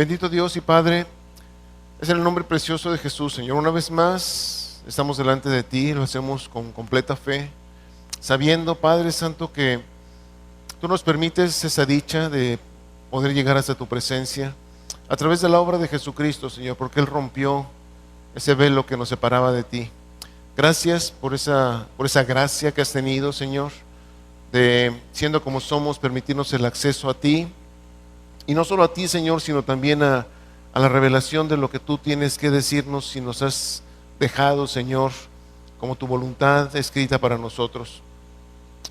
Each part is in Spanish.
Bendito Dios y Padre, es en el nombre precioso de Jesús, Señor. Una vez más estamos delante de ti, lo hacemos con completa fe, sabiendo, Padre Santo, que tú nos permites esa dicha de poder llegar hasta tu presencia a través de la obra de Jesucristo, Señor, porque Él rompió ese velo que nos separaba de ti. Gracias por esa gracia que has tenido, Señor, de, siendo como somos, permitirnos el acceso a ti. Y no solo a ti, Señor, sino también a la revelación de lo que tú tienes que decirnos y nos has dejado, Señor, como tu voluntad escrita para nosotros.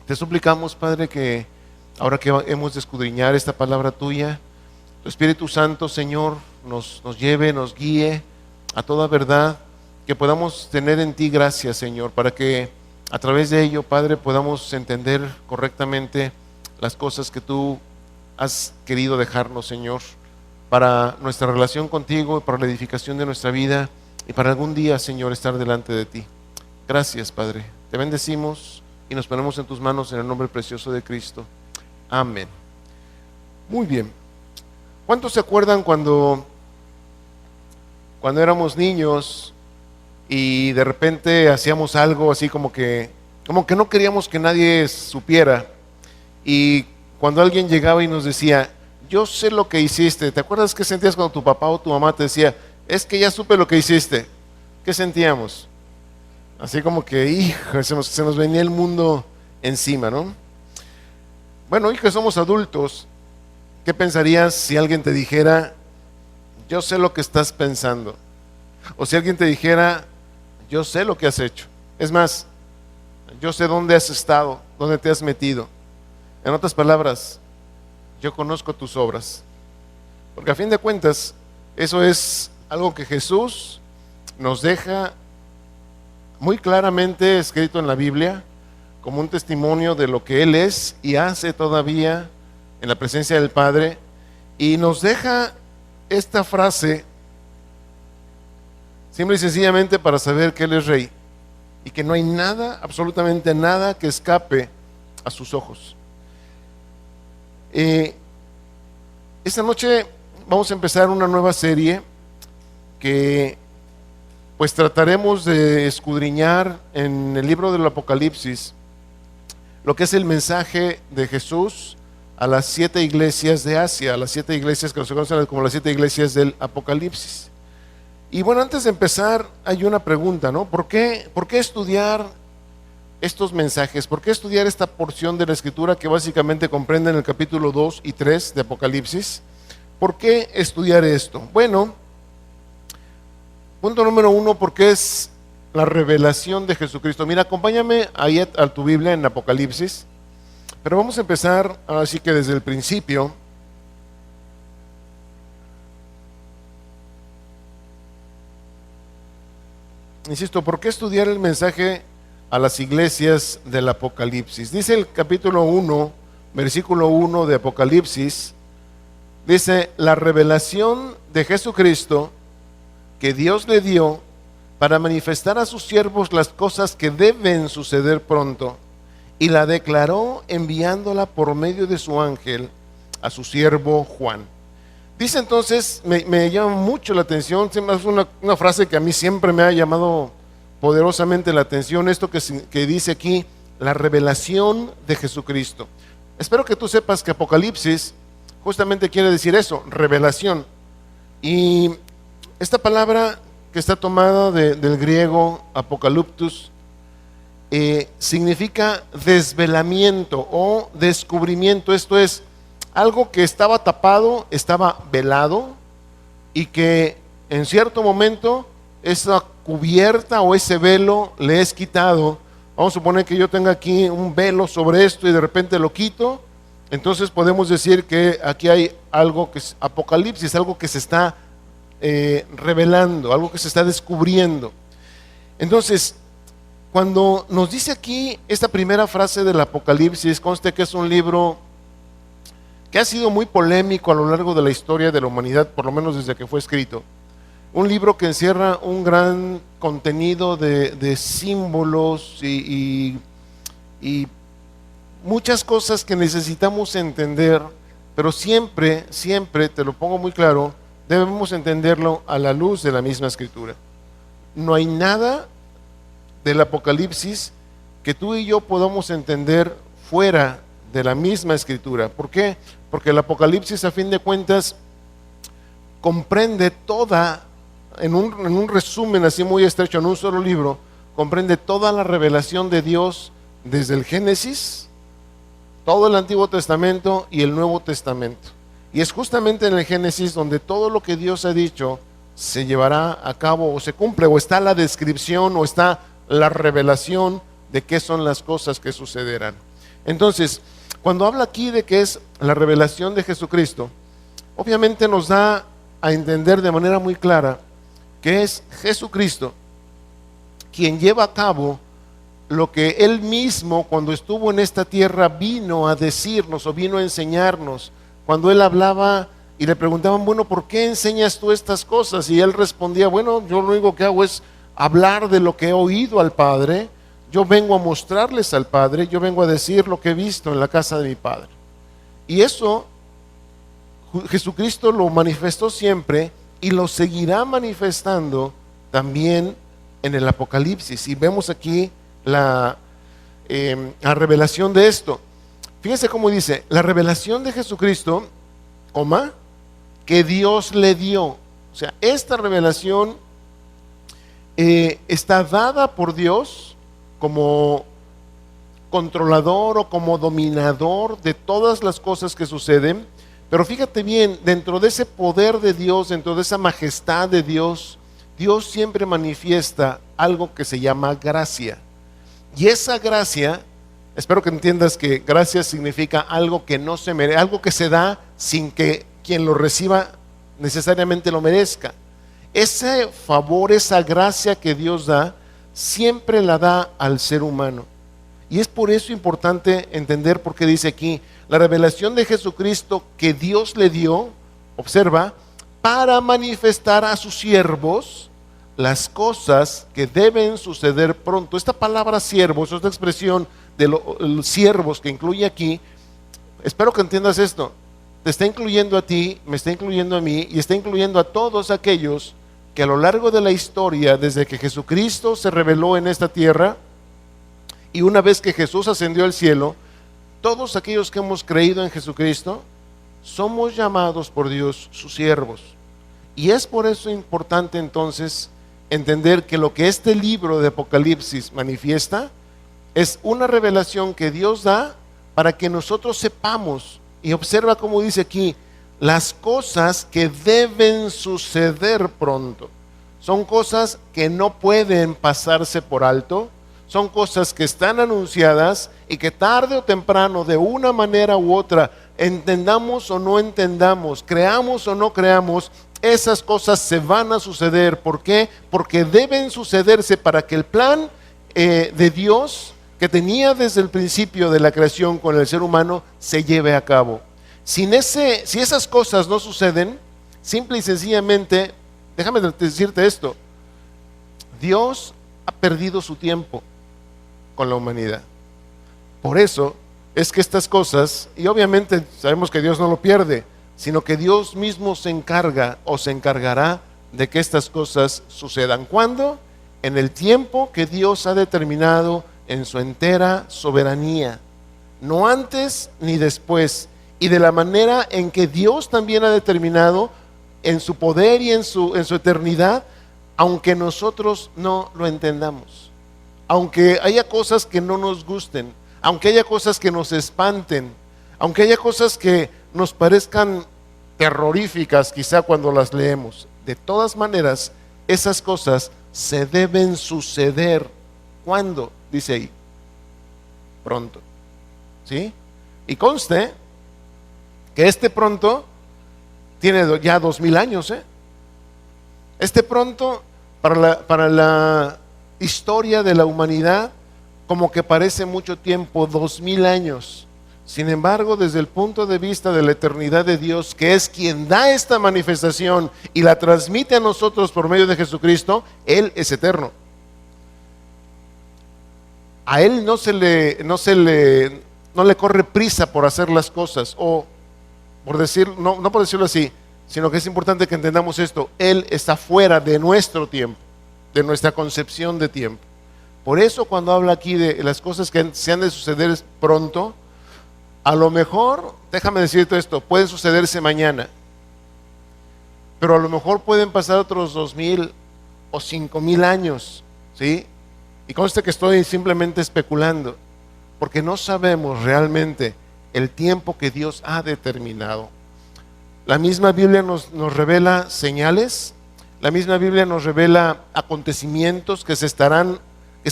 Te suplicamos, Padre, que ahora que hemos de escudriñar esta palabra tuya, tu Espíritu Santo, Señor, nos lleve, nos guíe a toda verdad, que podamos tener en ti gracia, Señor, para que a través de ello, Padre, podamos entender correctamente las cosas que tú has querido dejarnos, Señor, para nuestra relación contigo, para la edificación de nuestra vida y para algún día, Señor, estar delante de ti. Gracias, Padre. Te bendecimos y nos ponemos en tus manos en el nombre precioso de Cristo. Amén. Muy bien. ¿Cuántos se acuerdan cuando éramos niños y de repente hacíamos algo así como que no queríamos que nadie supiera? Y cuando alguien llegaba y nos decía, yo sé lo que hiciste, ¿te acuerdas qué sentías cuando tu papá o tu mamá te decía, es que ya supe lo que hiciste? ¿Qué sentíamos? Así como que, hijo, se nos venía el mundo encima, ¿no? Bueno, hoy que somos adultos, ¿qué pensarías si alguien te dijera, yo sé lo que estás pensando? O si alguien te dijera, yo sé lo que has hecho. Es más, yo sé dónde has estado, dónde te has metido. En otras palabras, yo conozco tus obras. Porque a fin de cuentas, eso es algo que Jesús nos deja muy claramente escrito en la Biblia, como un testimonio de lo que Él es y hace todavía en la presencia del Padre. Y nos deja esta frase, simple y sencillamente para saber que Él es Rey y que no hay nada, absolutamente nada que escape a sus ojos. Esta noche vamos a empezar una nueva serie que pues trataremos de escudriñar en el libro del Apocalipsis lo que es el mensaje de Jesús a las 7 iglesias de Asia, a las 7 iglesias que se conocen como las 7 iglesias del Apocalipsis. Y bueno, antes de empezar hay una pregunta, ¿no? ¿Por qué estudiar estos mensajes? ¿Por qué estudiar esta porción de la Escritura que básicamente comprende en el capítulo 2 y 3 de Apocalipsis? ¿Por qué estudiar esto? Bueno, punto número 1, porque es la revelación de Jesucristo. Mira, acompáñame ahí a tu Biblia en Apocalipsis, pero vamos a empezar así que desde el principio. Insisto, ¿por qué estudiar el mensaje a las iglesias del Apocalipsis? Dice el capítulo 1, versículo 1 de Apocalipsis, dice, la revelación de Jesucristo que Dios le dio para manifestar a sus siervos las cosas que deben suceder pronto, y la declaró enviándola por medio de su ángel a su siervo Juan. Dice entonces, me llama mucho la atención, es una frase que a mí siempre me ha llamado poderosamente la atención, esto que dice aquí, la revelación de Jesucristo. Espero que tú sepas que Apocalipsis justamente quiere decir eso, revelación. Y esta palabra que está tomada del griego apocalyptus significa desvelamiento o descubrimiento. Esto es algo que estaba tapado, estaba velado, y que en cierto momento esa cubierta o ese velo le es quitado. Vamos a suponer que yo tenga aquí un velo sobre esto y de repente lo quito, entonces podemos decir que aquí hay algo que es Apocalipsis, algo que se está revelando, algo que se está descubriendo. Entonces, cuando nos dice aquí esta primera frase del Apocalipsis, conste que es un libro que ha sido muy polémico a lo largo de la historia de la humanidad, por lo menos desde que fue escrito. Un libro que encierra un gran contenido de símbolos y muchas cosas que necesitamos entender, pero siempre, te lo pongo muy claro, debemos entenderlo a la luz de la misma Escritura. No hay nada del Apocalipsis que tú y yo podamos entender fuera de la misma Escritura. ¿Por qué? Porque el Apocalipsis, a fin de cuentas, comprende toda, en un resumen así muy estrecho, en un solo libro, comprende toda la revelación de Dios desde el Génesis, todo el Antiguo Testamento y el Nuevo Testamento. Y es justamente en el Génesis donde todo lo que Dios ha dicho se llevará a cabo o se cumple, o está la descripción o está la revelación de qué son las cosas que sucederán. Entonces, cuando habla aquí de que es la revelación de Jesucristo, obviamente nos da a entender de manera muy clara que es Jesucristo quien lleva a cabo lo que Él mismo, cuando estuvo en esta tierra, vino a decirnos o vino a enseñarnos. Cuando Él hablaba y le preguntaban, bueno, ¿por qué enseñas tú estas cosas? Y Él respondía, bueno, yo lo único que hago es hablar de lo que he oído al Padre. Yo vengo a mostrarles al Padre, yo vengo a decir lo que he visto en la casa de mi Padre. Y eso Jesucristo lo manifestó siempre y lo seguirá manifestando también en el Apocalipsis. Y vemos aquí la revelación de esto. Fíjense cómo dice, la revelación de Jesucristo, que Dios le dio. O sea, esta revelación está dada por Dios como controlador o como dominador de todas las cosas que suceden. Pero fíjate bien, dentro de ese poder de Dios, dentro de esa majestad de Dios, Dios siempre manifiesta algo que se llama gracia. Y esa gracia, espero que entiendas que gracia significa algo que no se merece, algo que se da sin que quien lo reciba necesariamente lo merezca. Ese favor, esa gracia que Dios da, siempre la da al ser humano. Y es por eso importante entender por qué dice aquí, la revelación de Jesucristo que Dios le dio, observa, para manifestar a sus siervos las cosas que deben suceder pronto. Esta palabra siervos, esta expresión de los siervos que incluye aquí, espero que entiendas esto, te está incluyendo a ti, me está incluyendo a mí y está incluyendo a todos aquellos que a lo largo de la historia, desde que Jesucristo se reveló en esta tierra y una vez que Jesús ascendió al cielo, todos aquellos que hemos creído en Jesucristo somos llamados por Dios sus siervos. Y es por eso importante entonces entender que lo que este libro de Apocalipsis manifiesta es una revelación que Dios da para que nosotros sepamos, y observa cómo dice aquí, las cosas que deben suceder pronto. Son cosas que no pueden pasarse por alto, son cosas que están anunciadas y que tarde o temprano, de una manera u otra, entendamos o no entendamos, creamos o no creamos, esas cosas se van a suceder. ¿Por qué? Porque deben sucederse para que el plan de Dios que tenía desde el principio de la creación con el ser humano se lleve a cabo. Si esas cosas no suceden, simple y sencillamente, déjame decirte esto, Dios ha perdido su tiempo con la humanidad. Por eso es que estas cosas, y obviamente sabemos que Dios no lo pierde, sino que Dios mismo se encarga o se encargará de que estas cosas sucedan. ¿Cuándo? En el tiempo que Dios ha determinado en su entera soberanía, no antes ni después, y de la manera en que Dios también ha determinado en su poder y en su eternidad, aunque nosotros no lo entendamos, aunque haya cosas que no nos gusten, aunque haya cosas que nos espanten, aunque haya cosas que nos parezcan terroríficas quizá cuando las leemos. De todas maneras, esas cosas se deben suceder. ¿Cuándo? Dice ahí, pronto. ¿Sí? Y conste que este pronto tiene ya 2000 años. Este pronto para la historia de la humanidad como que parece mucho tiempo, 2000 años. Sin embargo, desde el punto de vista de la eternidad de Dios, que es quien da esta manifestación y la transmite a nosotros por medio de Jesucristo, Él es eterno. A Él no le corre prisa por hacer las cosas, o por decir, no por decirlo así, sino que es importante que entendamos esto: Él está fuera de nuestro tiempo, de nuestra concepción de tiempo. Por eso cuando habla aquí de las cosas que se han de suceder pronto, a lo mejor, déjame decirte esto, pueden sucederse mañana, pero a lo mejor pueden pasar otros 2000 o 5000 años, ¿sí? Y conste que estoy simplemente especulando, porque no sabemos realmente el tiempo que Dios ha determinado. La misma Biblia nos revela señales, la misma Biblia nos revela acontecimientos que están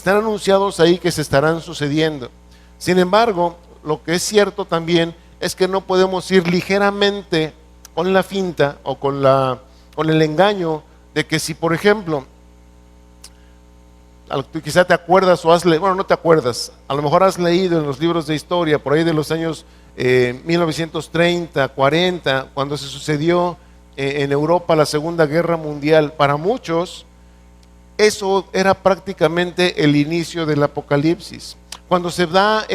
anunciados ahí, que se estarán sucediendo. Sin embargo, lo que es cierto también es que no podemos ir ligeramente con la finta o con el engaño de que si, por ejemplo, quizá te acuerdas o no te acuerdas, a lo mejor has leído en los libros de historia por ahí de los años 1930, 40, cuando se sucedió en Europa la Segunda Guerra Mundial. Para muchos eso era prácticamente el inicio del Apocalipsis. Cuando se da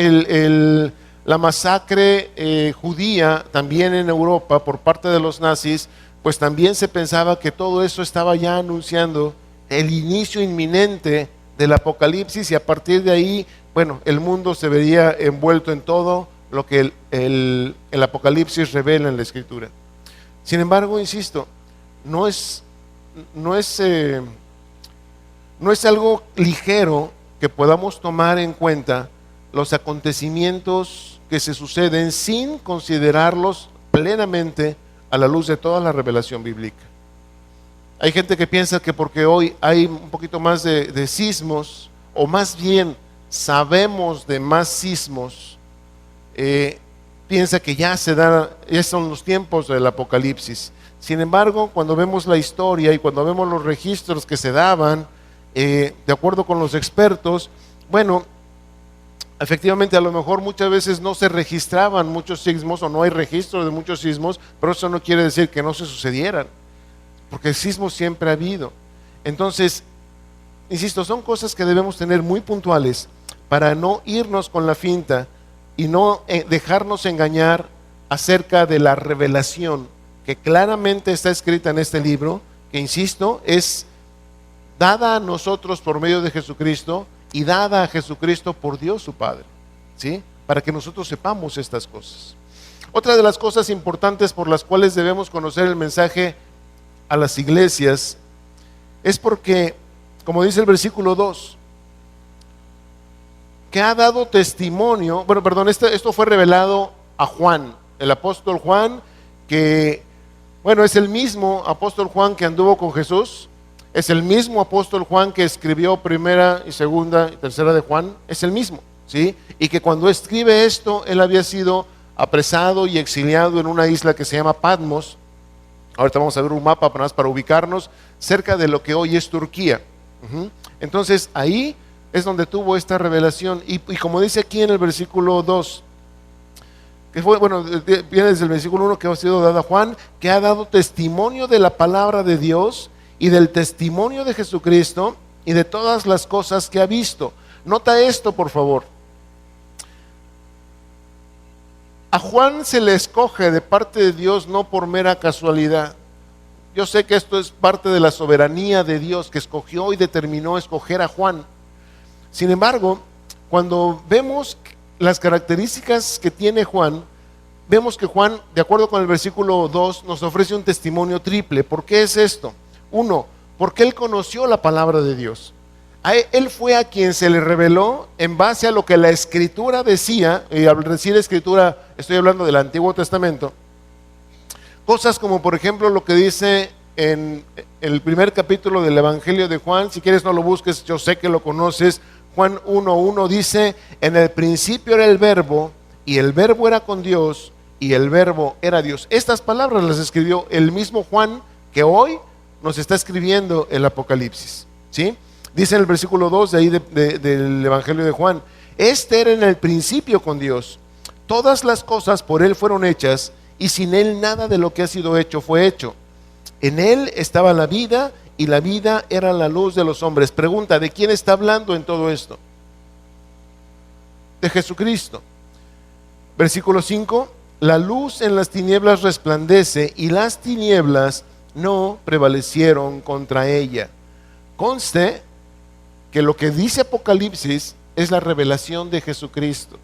la masacre judía también en Europa por parte de los nazis, pues también se pensaba que todo eso estaba ya anunciando el inicio inminente del Apocalipsis, y a partir de ahí, bueno, el mundo se vería envuelto en todo lo que el Apocalipsis revela en la Escritura. Sin embargo, insisto, no es algo ligero que podamos tomar en cuenta los acontecimientos que se suceden sin considerarlos plenamente a la luz de toda la revelación bíblica. Hay gente que piensa que porque hoy hay un poquito más de sismos, o más bien sabemos de más sismos, piensa que ya son los tiempos del Apocalipsis. Sin embargo, cuando vemos la historia y cuando vemos los registros que se daban, de acuerdo con los expertos, bueno, efectivamente a lo mejor muchas veces no se registraban muchos sismos, o no hay registro de muchos sismos, pero eso no quiere decir que no se sucedieran, porque sismos siempre ha habido. Entonces, insisto, son cosas que debemos tener muy puntuales para no irnos con la finta y no dejarnos engañar acerca de la revelación que claramente está escrita en este libro, que, insisto, es dada a nosotros por medio de Jesucristo y dada a Jesucristo por Dios su Padre, ¿sí? Para que nosotros sepamos estas cosas. Otra de las cosas importantes por las cuales debemos conocer el mensaje a las iglesias es porque, como dice el versículo 2, que ha dado testimonio, esto fue revelado a Juan, el apóstol Juan, que, es el mismo apóstol Juan que anduvo con Jesús, es el mismo apóstol Juan que escribió primera y segunda y tercera de Juan, es el mismo, ¿sí? Y que cuando escribe esto, él había sido apresado y exiliado en una isla que se llama Patmos. Ahorita vamos a ver un mapa para ubicarnos cerca de lo que hoy es Turquía. Entonces ahí es donde tuvo esta revelación, y como dice aquí en el versículo 2, que fue, viene desde el versículo 1, que ha sido dada a Juan, que ha dado testimonio de la palabra de Dios y del testimonio de Jesucristo y de todas las cosas que ha visto. Nota esto, por favor. A Juan se le escoge de parte de Dios no por mera casualidad. Yo sé que esto es parte de la soberanía de Dios, que escogió y determinó escoger a Juan. Sin embargo, cuando vemos las características que tiene Juan, vemos que Juan, de acuerdo con el versículo 2, nos ofrece un testimonio triple. ¿Por qué es esto? Uno, porque él conoció la palabra de Dios. Él fue a quien se le reveló en base a lo que la Escritura decía, y al decir Escritura estoy hablando del Antiguo Testamento, cosas como por ejemplo lo que dice en el primer capítulo del Evangelio de Juan. Si quieres no lo busques, yo sé que lo conoces. Juan 1:1 dice: en el principio era el verbo, y el verbo era con Dios, y el verbo era Dios. Estas palabras las escribió el mismo Juan que hoy nos está escribiendo el Apocalipsis, ¿sí? Dice en el versículo 2 de ahí del Evangelio de Juan: este era en el principio con Dios, todas las cosas por él fueron hechas, y sin él nada de lo que ha sido hecho fue hecho. En él estaba la vida, y la vida era la luz de los hombres. Pregunta, ¿de quién está hablando en todo esto? De Jesucristo. Versículo 5: la luz en las tinieblas resplandece y las tinieblas no prevalecieron contra ella. Conste que lo que dice Apocalipsis es la revelación de Jesucristo,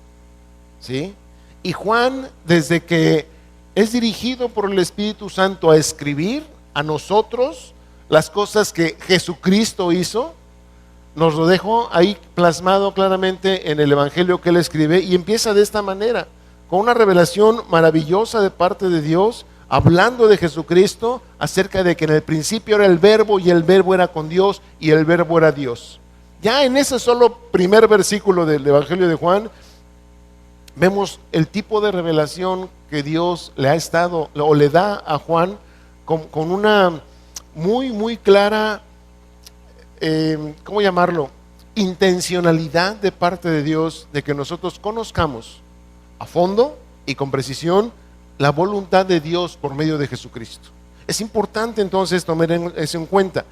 ¿sí? Y Juan, desde que es dirigido por el Espíritu Santo a escribir a nosotros las cosas que Jesucristo hizo, nos lo dejó ahí plasmado claramente en el Evangelio que él escribe, y empieza de esta manera, con una revelación maravillosa de parte de Dios, hablando de Jesucristo, acerca de que en el principio era el Verbo, y el Verbo era con Dios, y el Verbo era Dios. Ya en ese solo primer versículo del Evangelio de Juan, vemos el tipo de revelación que Dios le ha estado, o le da a Juan, con una muy clara, ¿cómo llamarlo?, intencionalidad de parte de Dios, de que nosotros conozcamos a fondo y con precisión la voluntad de Dios por medio de Jesucristo. Es importante entonces tomar eso en cuenta.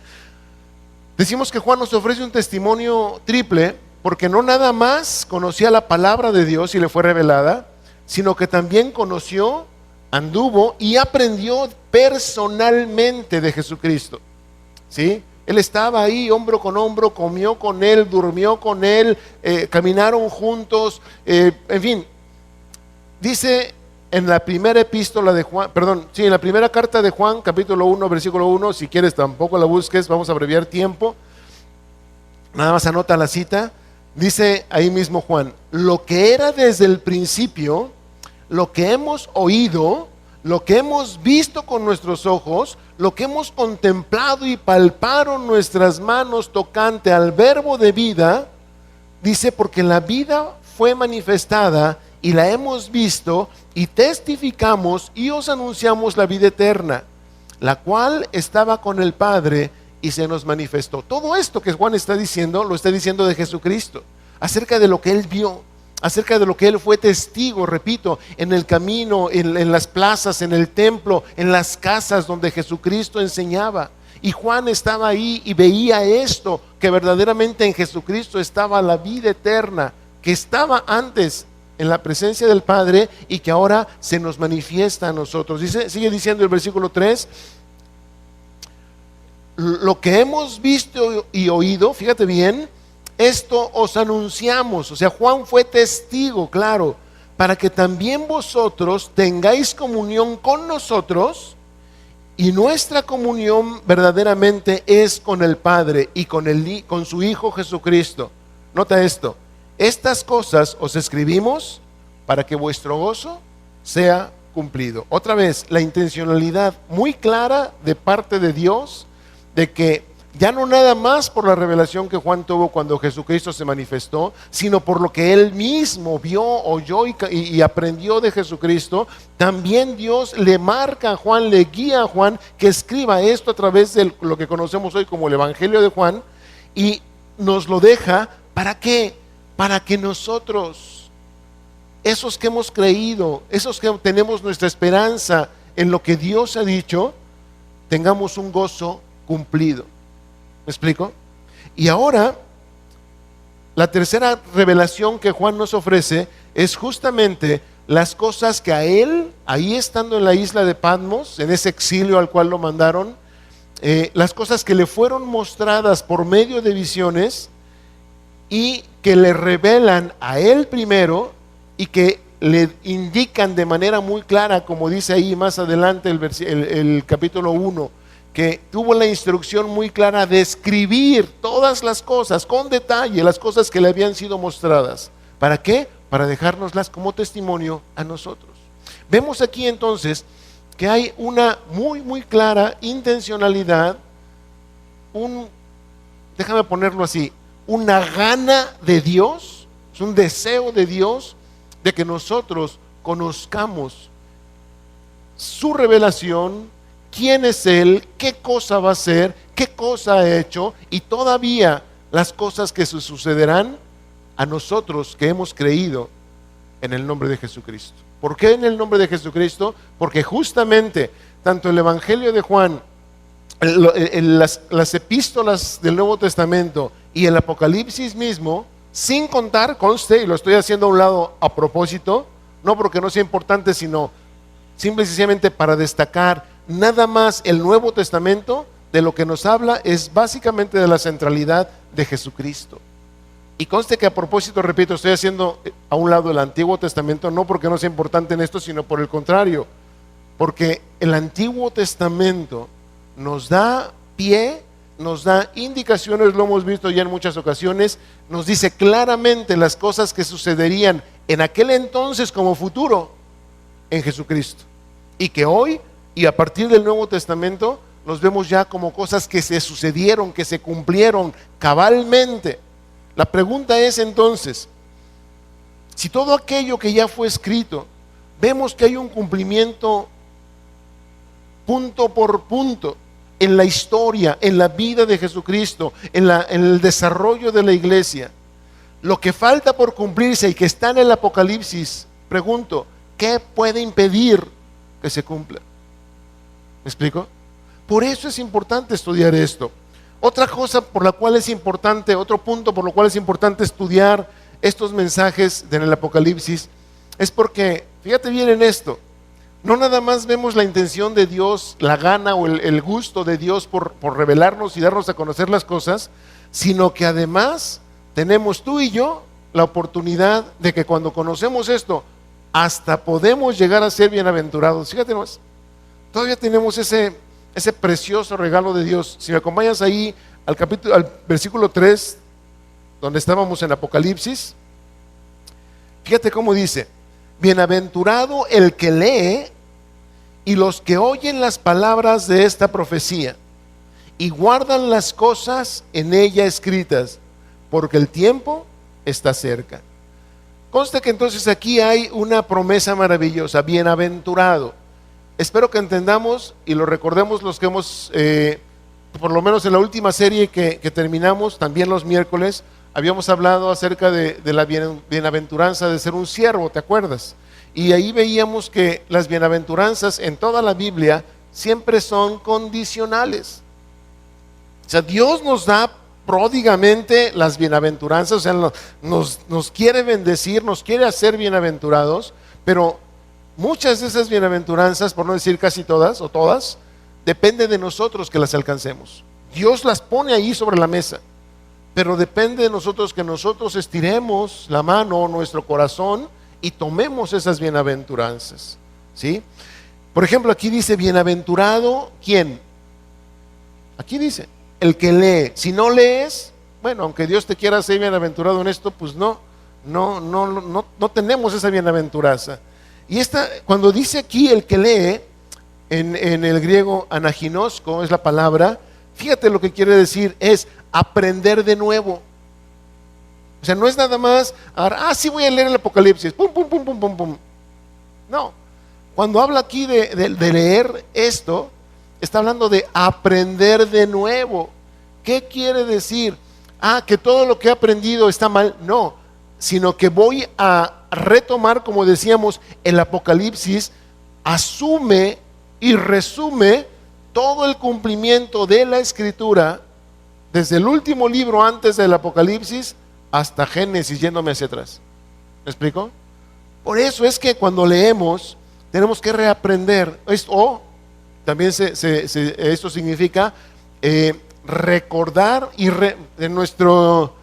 Decimos que Juan nos ofrece un testimonio triple, porque no nada más conocía la palabra de Dios y le fue revelada, sino que también conoció, anduvo y aprendió personalmente de Jesucristo, ¿sí? Él estaba ahí hombro con hombro, comió con él, durmió con él, caminaron juntos, en fin. Dice en la primera epístola de Juan, en la primera carta de Juan, capítulo 1, versículo 1, si quieres tampoco la busques, vamos a abreviar tiempo, nada más anota la cita. Dice ahí mismo Juan: lo que era desde el principio, lo que hemos oído, lo que hemos visto con nuestros ojos, lo que hemos contemplado y palparon nuestras manos tocante al Verbo de vida, dice, porque la vida fue manifestada y la hemos visto y testificamos y os anunciamos la vida eterna, la cual estaba con el Padre y se nos manifestó. Todo esto que Juan está diciendo, lo está diciendo de Jesucristo, acerca de lo que él vio, acerca de lo que él fue testigo, repito, en el camino, en las plazas, en el templo, en las casas donde Jesucristo enseñaba. Y Juan estaba ahí y veía esto, que verdaderamente en Jesucristo estaba la vida eterna, que estaba antes en la presencia del Padre y que ahora se nos manifiesta a nosotros. Sigue diciendo el versículo 3: lo que hemos visto y oído, fíjate bien, esto os anunciamos. O sea, Juan fue testigo, claro, para que también vosotros tengáis comunión con nosotros, y nuestra comunión verdaderamente es con el Padre y con su Hijo Jesucristo. Nota esto: estas cosas os escribimos para que vuestro gozo sea cumplido. Otra vez, la intencionalidad muy clara de parte de Dios, de que ya no nada más por la revelación que Juan tuvo cuando Jesucristo se manifestó, sino por lo que él mismo vio, oyó y aprendió de Jesucristo. También Dios le marca a Juan, le guía a Juan que escriba esto a través de lo que conocemos hoy como el Evangelio de Juan, y nos lo deja. ¿Para qué? Para que nosotros, esos que hemos creído, esos que tenemos nuestra esperanza en lo que Dios ha dicho, tengamos un gozo cumplido. ¿Me explico? Y ahora, la tercera revelación que Juan nos ofrece es justamente las cosas que a él, ahí estando en la isla de Patmos, en ese exilio al cual lo mandaron, las cosas que le fueron mostradas por medio de visiones y que le revelan a él primero y que le indican de manera muy clara, como dice ahí más adelante el capítulo 1, que tuvo la instrucción muy clara de escribir todas las cosas con detalle, las cosas que le habían sido mostradas. ¿Para qué? Para dejárnoslas como testimonio a nosotros. Vemos aquí entonces que hay una muy clara intencionalidad, déjame ponerlo así, una gana de Dios, es un deseo de Dios de que nosotros conozcamos su revelación, quién es Él, qué cosa va a hacer, qué cosa ha hecho, y todavía las cosas que sucederán a nosotros que hemos creído en el nombre de Jesucristo. ¿Por qué en el nombre de Jesucristo? Porque justamente tanto el Evangelio de Juan, las epístolas del Nuevo Testamento y el Apocalipsis mismo, sin contar, conste, y lo estoy haciendo a un lado a propósito, no porque no sea importante, sino simple y sencillamente para destacar nada más el Nuevo Testamento. De lo que nos habla es básicamente de la centralidad de Jesucristo. Y conste que a propósito, repito, estoy haciendo a un lado el Antiguo Testamento, no porque no sea importante en esto, sino por el contrario, porque el Antiguo Testamento nos da pie, nos da indicaciones, lo hemos visto ya en muchas ocasiones, nos dice claramente las cosas que sucederían en aquel entonces como futuro en Jesucristo, y que hoy y a partir del Nuevo Testamento los vemos ya como cosas que se sucedieron, que se cumplieron cabalmente. La pregunta es entonces, si todo aquello que ya fue escrito, vemos que hay un cumplimiento punto por punto en la historia, en la vida de Jesucristo, en el desarrollo de la iglesia, lo que falta por cumplirse y que está en el Apocalipsis, pregunto, ¿qué puede impedir que se cumpla? ¿Me explico? Por eso es importante estudiar esto. Otra cosa por la cual es importante, otro punto por lo cual es importante estudiar estos mensajes del Apocalipsis, es porque, fíjate bien en esto, no nada más vemos la intención de Dios, la gana o el gusto de Dios por revelarnos y darnos a conocer las cosas, sino que además tenemos tú y yo la oportunidad de que cuando conocemos esto, hasta podemos llegar a ser bienaventurados. Fíjate más, todavía tenemos ese precioso regalo de Dios. Si me acompañas ahí al versículo 3, donde estábamos en Apocalipsis, fíjate cómo dice: bienaventurado el que lee y los que oyen las palabras de esta profecía y guardan las cosas en ella escritas, porque el tiempo está cerca. Consta que entonces aquí hay una promesa maravillosa: bienaventurado. Espero que entendamos y lo recordemos los que hemos, por lo menos en la última serie que terminamos, también los miércoles, habíamos hablado acerca de la bienaventuranza de ser un siervo, ¿te acuerdas? Y ahí veíamos que las bienaventuranzas en toda la Biblia siempre son condicionales. O sea, Dios nos da pródigamente las bienaventuranzas, o sea, nos quiere bendecir, nos quiere hacer bienaventurados, pero muchas de esas bienaventuranzas, por no decir casi todas o todas, depende de nosotros que las alcancemos. Dios las pone ahí sobre la mesa, pero depende de nosotros que nosotros estiremos la mano, nuestro corazón, y tomemos esas bienaventuranzas, ¿sí? Por ejemplo, aquí dice: bienaventurado, ¿quién? Aquí dice, el que lee. Si no lees, bueno, aunque Dios te quiera hacer bienaventurado en esto, pues no tenemos esa bienaventuranza. Y cuando dice aquí el que lee, en el griego anaginosko es la palabra, fíjate lo que quiere decir, es aprender de nuevo. O sea, no es nada más, sí voy a leer el Apocalipsis, pum, pum, pum, pum, pum, pum. No, cuando habla aquí de leer esto, está hablando de aprender de nuevo. ¿Qué quiere decir? Que todo lo que he aprendido está mal. No, sino que voy a retomar, como decíamos, el Apocalipsis asume y resume todo el cumplimiento de la Escritura, desde el último libro antes del Apocalipsis hasta Génesis, yéndome hacia atrás. ¿Me explico? Por eso es que cuando leemos tenemos que reaprender esto, también esto significa recordar en nuestro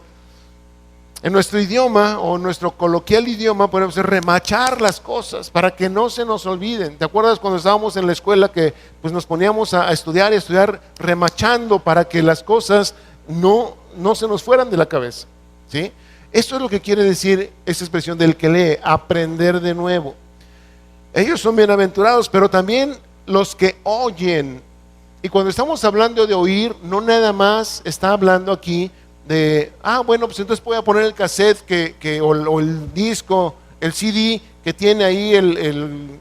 idioma o nuestro coloquial idioma podemos remachar las cosas para que no se nos olviden. ¿Te acuerdas cuando estábamos en la escuela que pues nos poníamos a estudiar remachando para que las cosas no se nos fueran de la cabeza? ¿Sí? Esto es lo que quiere decir esa expresión del que lee, aprender de nuevo. Ellos son bienaventurados, pero también los que oyen. Y cuando estamos hablando de oír, no nada más está hablando aquí de, bueno, pues entonces voy a poner el cassette o el disco, el CD que tiene ahí el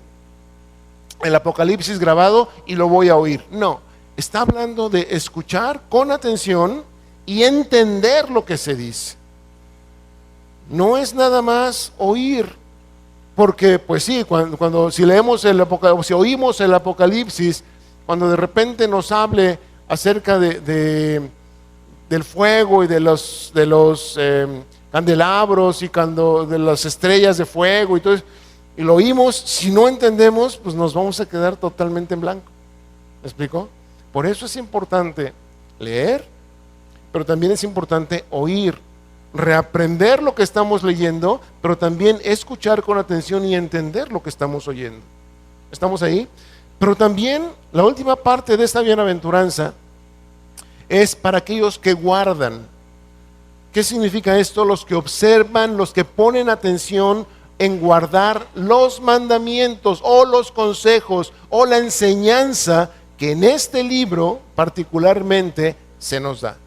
Apocalipsis grabado y lo voy a oír. No, está hablando de escuchar con atención y entender lo que se dice. No es nada más oír, porque pues sí, si leemos si oímos el Apocalipsis, cuando de repente nos hable acerca del fuego y de los candelabros y de las estrellas de fuego y todo eso, y lo oímos, si no entendemos, pues nos vamos a quedar totalmente en blanco. ¿Me explico? Por eso es importante leer, pero también es importante oír, reaprender lo que estamos leyendo, pero también escuchar con atención y entender lo que estamos oyendo. ¿Estamos ahí? Pero también la última parte de esta bienaventuranza es para aquellos que guardan. ¿Qué significa esto? Los que observan, los que ponen atención en guardar los mandamientos o los consejos o la enseñanza que en este libro particularmente se nos da.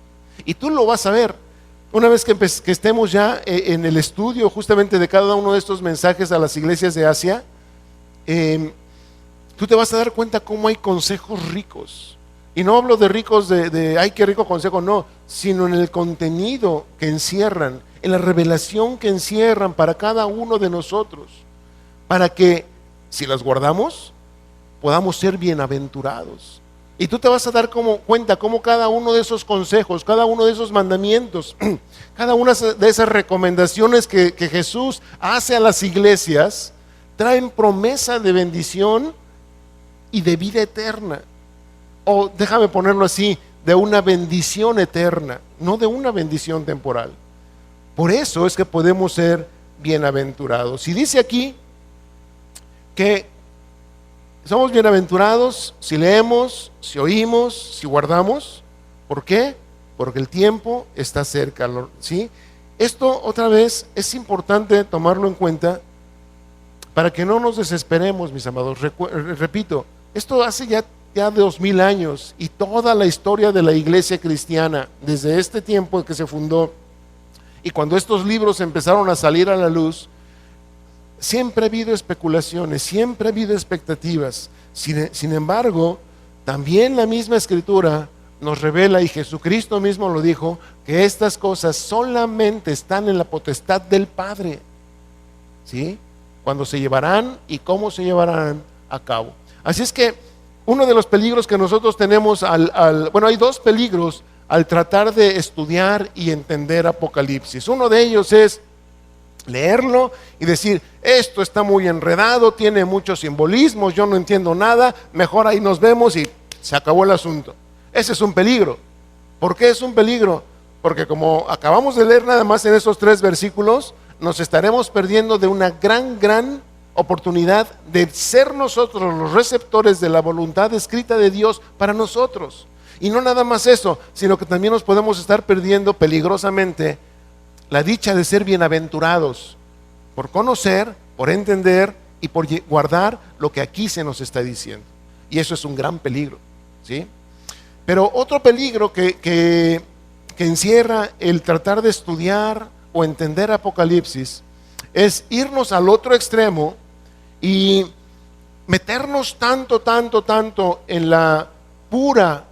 Y tú lo vas a ver una vez que estemos ya en el estudio justamente de cada uno de estos mensajes a las iglesias de Asia. Tú te vas a dar cuenta cómo hay consejos ricos. Y no hablo de ricos de ay, qué rico consejo, no, sino en el contenido que encierran, en la revelación que encierran para cada uno de nosotros, para que, si las guardamos, podamos ser bienaventurados. Y tú te vas a dar cuenta cómo cada uno de esos consejos, cada uno de esos mandamientos, cada una de esas recomendaciones que Jesús hace a las iglesias, traen promesa de bendición y de vida eterna. O déjame ponerlo así, de una bendición eterna, no de una bendición temporal. Por eso es que podemos ser bienaventurados. Y dice aquí que somos bienaventurados si leemos, si oímos, si guardamos. ¿Por qué? Porque el tiempo está cerca, ¿sí? Esto otra vez es importante tomarlo en cuenta para que no nos desesperemos, mis amados. Repito, esto hace ya 2000 años y toda la historia de la iglesia cristiana, desde este tiempo que se fundó y cuando estos libros empezaron a salir a la luz, siempre ha habido especulaciones, siempre ha habido expectativas. Sin embargo, también la misma escritura nos revela, y Jesucristo mismo lo dijo, que estas cosas solamente están en la potestad del Padre, ¿sí? Cuando se llevarán y cómo se llevarán a cabo. Así es que uno de los peligros que nosotros tenemos bueno, hay dos peligros al tratar de estudiar y entender Apocalipsis. Uno de ellos es leerlo y decir, esto está muy enredado, tiene muchos simbolismos, yo no entiendo nada, mejor ahí nos vemos y se acabó el asunto. Ese es un peligro. ¿Por qué es un peligro? Porque como acabamos de leer nada más en esos 3 versículos, nos estaremos perdiendo de una gran oportunidad de ser nosotros los receptores de la voluntad escrita de Dios para nosotros. Y no nada más eso, sino que también nos podemos estar perdiendo peligrosamente la dicha de ser bienaventurados por conocer, por entender y por guardar lo que aquí se nos está diciendo. Y eso es un gran peligro, ¿sí? Pero otro peligro que encierra el tratar de estudiar o entender Apocalipsis es irnos al otro extremo y meternos tanto en la pura,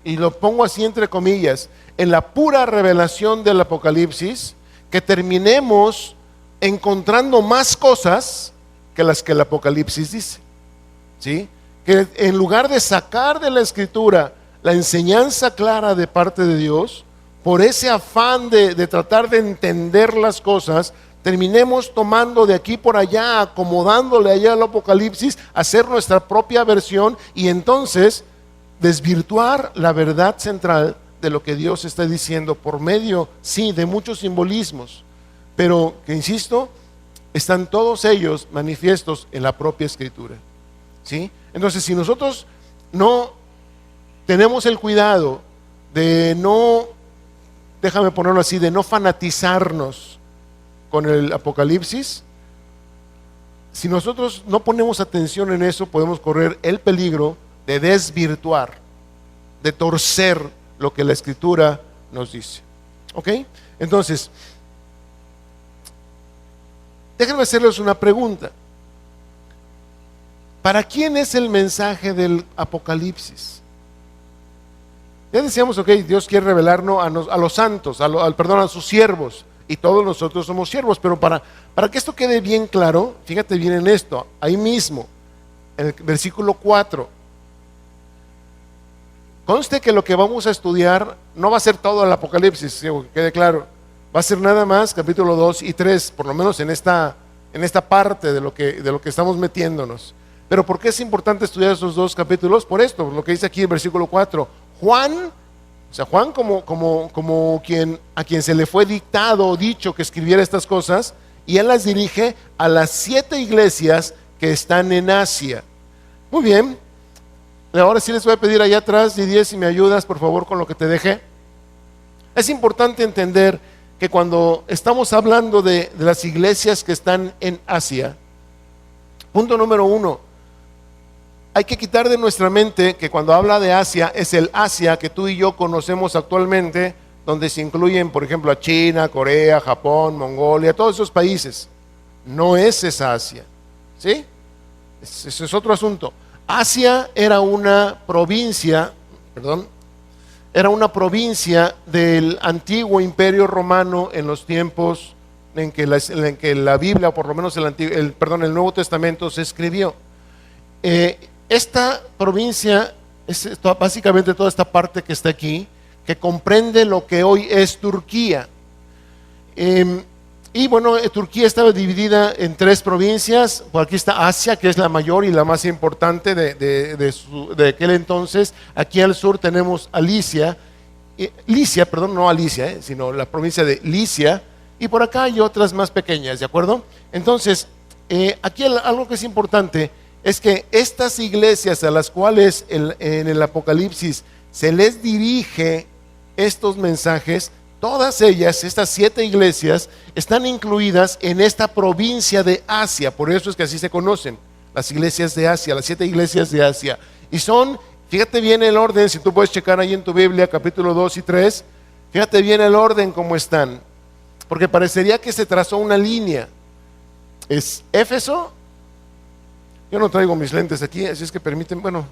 y lo pongo así entre comillas, en la pura revelación del Apocalipsis, que terminemos encontrando más cosas que las que el Apocalipsis dice, ¿sí? Que en lugar de sacar de la Escritura la enseñanza clara de parte de Dios, por ese afán de tratar de entender las cosas, terminemos tomando de aquí por allá, acomodándole allá al Apocalipsis, hacer nuestra propia versión y entonces desvirtuar la verdad central de lo que Dios está diciendo por medio, sí, de muchos simbolismos, pero que, insisto, están todos ellos manifiestos en la propia Escritura, ¿sí? Entonces, si nosotros no tenemos el cuidado de no, déjame ponerlo así, de no fanatizarnos con el Apocalipsis, si nosotros no ponemos atención en eso, podemos correr el peligro de desvirtuar, de torcer lo que la Escritura nos dice. ¿Ok? Entonces, déjenme hacerles una pregunta. ¿Para quién es el mensaje del Apocalipsis? Ya decíamos, ok, Dios quiere revelarnos a los santos, a sus siervos, y todos nosotros somos siervos, pero para que esto quede bien claro, fíjate bien en esto, ahí mismo, en el versículo 4, conste que lo que vamos a estudiar no va a ser todo el Apocalipsis, que quede claro, va a ser nada más capítulo 2 y 3, por lo menos en esta en esta parte de lo que estamos metiéndonos. Pero ¿por qué es importante estudiar esos dos capítulos? Por esto, lo que dice aquí en versículo 4. Juan como a quien se le fue dictado o dicho que escribiera estas cosas, y él las dirige a las 7 iglesias que están en Asia. Muy bien, ahora sí les voy a pedir allá atrás, Didier, si me ayudas por favor con lo que te dejé. Es importante entender que cuando estamos hablando de las iglesias que están en Asia, punto número 1, hay que quitar de nuestra mente que cuando habla de Asia es el Asia que tú y yo conocemos actualmente, donde se incluyen, por ejemplo, a China, Corea, Japón, Mongolia, todos esos países. No es esa Asia, ¿sí? Ese es otro asunto. Asia era una provincia del antiguo imperio romano en los tiempos en que la Biblia, o por lo menos el Nuevo Testamento se escribió. Esta provincia es básicamente toda esta parte que está aquí, que comprende lo que hoy es Turquía. Y bueno, Turquía estaba dividida en 3 provincias. Por aquí está Asia, que es la mayor y la más importante de aquel entonces. Aquí al sur tenemos Licia, sino la provincia de Licia. Y por acá hay otras más pequeñas, ¿de acuerdo? Entonces, aquí algo que es importante es que estas iglesias a las cuales en el Apocalipsis se les dirige estos mensajes, todas ellas, estas 7 iglesias, están incluidas en esta provincia de Asia. Por eso es que así se conocen, las iglesias de Asia, las 7 iglesias de Asia. Y son, fíjate bien el orden, si tú puedes checar ahí en tu Biblia, capítulo 2 y 3, fíjate bien el orden como están, porque parecería que se trazó una línea. Es Éfeso. Yo no traigo mis lentes aquí, así es que permiten, bueno,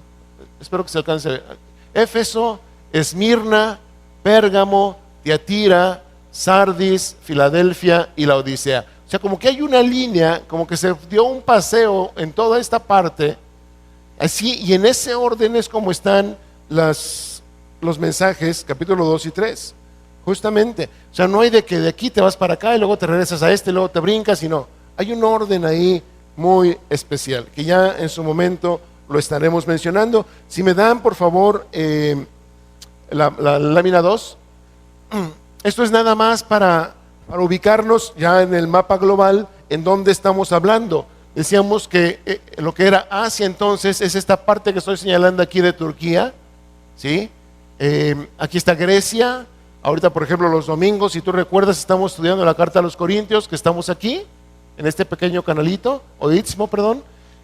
espero que se alcance. Éfeso, Esmirna, Pérgamo, Tiatira, Sardis, Filadelfia y la Odisea. O sea, como que hay una línea, como que se dio un paseo en toda esta parte, así, y en ese orden es como están los mensajes, capítulo 2 y 3, justamente. O sea, no hay de que de aquí te vas para acá y luego te regresas a y luego te brincas, sino hay un orden ahí muy especial, que ya en su momento lo estaremos mencionando. Si me dan por favor la lámina 2. Esto es nada más para ubicarnos ya en el mapa global en donde estamos hablando. Decíamos que lo que era Asia entonces es esta parte que estoy señalando aquí de Turquía, ¿sí? Aquí está Grecia. Ahorita, por ejemplo, los domingos, si tú recuerdas, estamos estudiando la carta a los Corintios, que estamos aquí en este pequeño canalito, o istmo, perdón,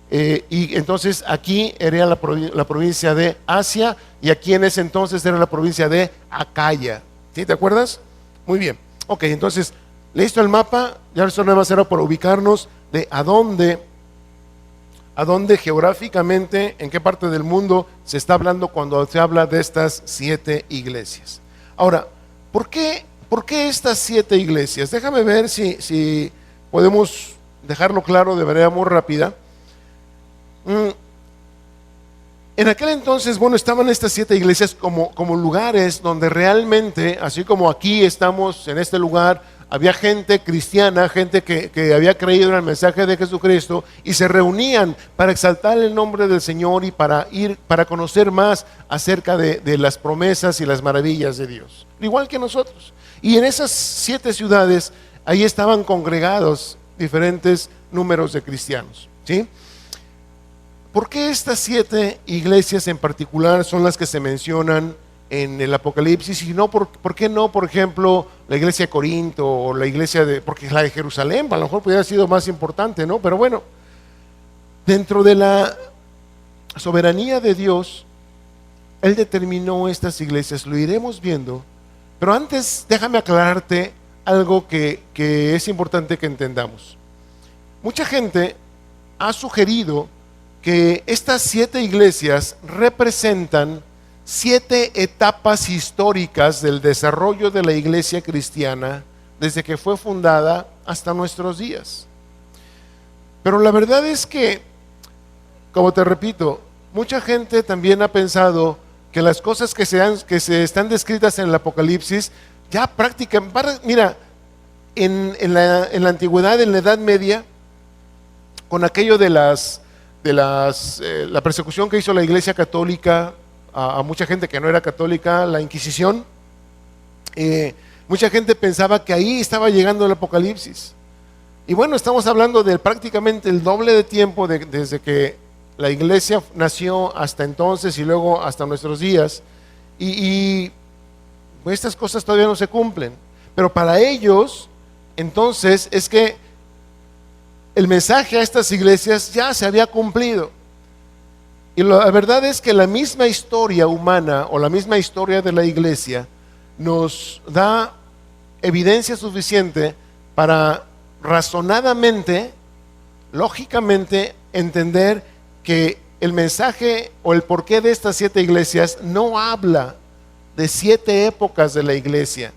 y entonces aquí era la provincia de Asia, y aquí en ese entonces era la provincia de Acaya, ¿sí? ¿Te acuerdas? Muy bien, ok, entonces, listo el mapa, ya eso nada más era por ubicarnos de a dónde geográficamente, en qué parte del mundo se está hablando cuando se habla de estas 7 iglesias. Ahora, ¿por qué estas 7 iglesias? Déjame ver si podemos dejarlo claro de manera muy rápida. En aquel entonces, bueno, estaban estas 7 iglesias como lugares donde realmente, así como aquí estamos en este lugar, había gente cristiana, gente que había creído en el mensaje de Jesucristo y se reunían para exaltar el nombre del Señor y para conocer más acerca de las promesas y las maravillas de Dios, igual que nosotros. Y en esas 7 ciudades, ahí estaban congregados diferentes números de cristianos, ¿sí? ¿Por qué estas 7 iglesias en particular son las que se mencionan en el Apocalipsis? Y no, ¿por qué no, por ejemplo, la iglesia de Corinto o la iglesia porque la de Jerusalén, a lo mejor podría haber sido más importante, ¿no? Pero bueno, dentro de la soberanía de Dios, Él determinó estas iglesias, lo iremos viendo, pero antes déjame aclararte algo que es importante que entendamos. Mucha gente ha sugerido que estas 7 iglesias representan 7 etapas históricas del desarrollo de la iglesia cristiana desde que fue fundada hasta nuestros días. Pero la verdad es que, como te repito, mucha gente también ha pensado que las cosas que se están descritas en el Apocalipsis ya prácticamente, mira, en la antigüedad, en la Edad Media, con aquello de la persecución que hizo la Iglesia Católica a mucha gente que no era católica, la Inquisición. Mucha gente pensaba que ahí estaba llegando el Apocalipsis. Y bueno, estamos hablando de prácticamente el doble de tiempo desde que la Iglesia nació hasta entonces y luego hasta nuestros días. Y pues estas cosas todavía no se cumplen. Pero para ellos, entonces, es que el mensaje a estas iglesias ya se había cumplido. Y la verdad es que la misma historia humana o la misma historia de la iglesia nos da evidencia suficiente para razonadamente, lógicamente, entender que el mensaje o el porqué de estas 7 iglesias no habla de 7 épocas de la iglesia.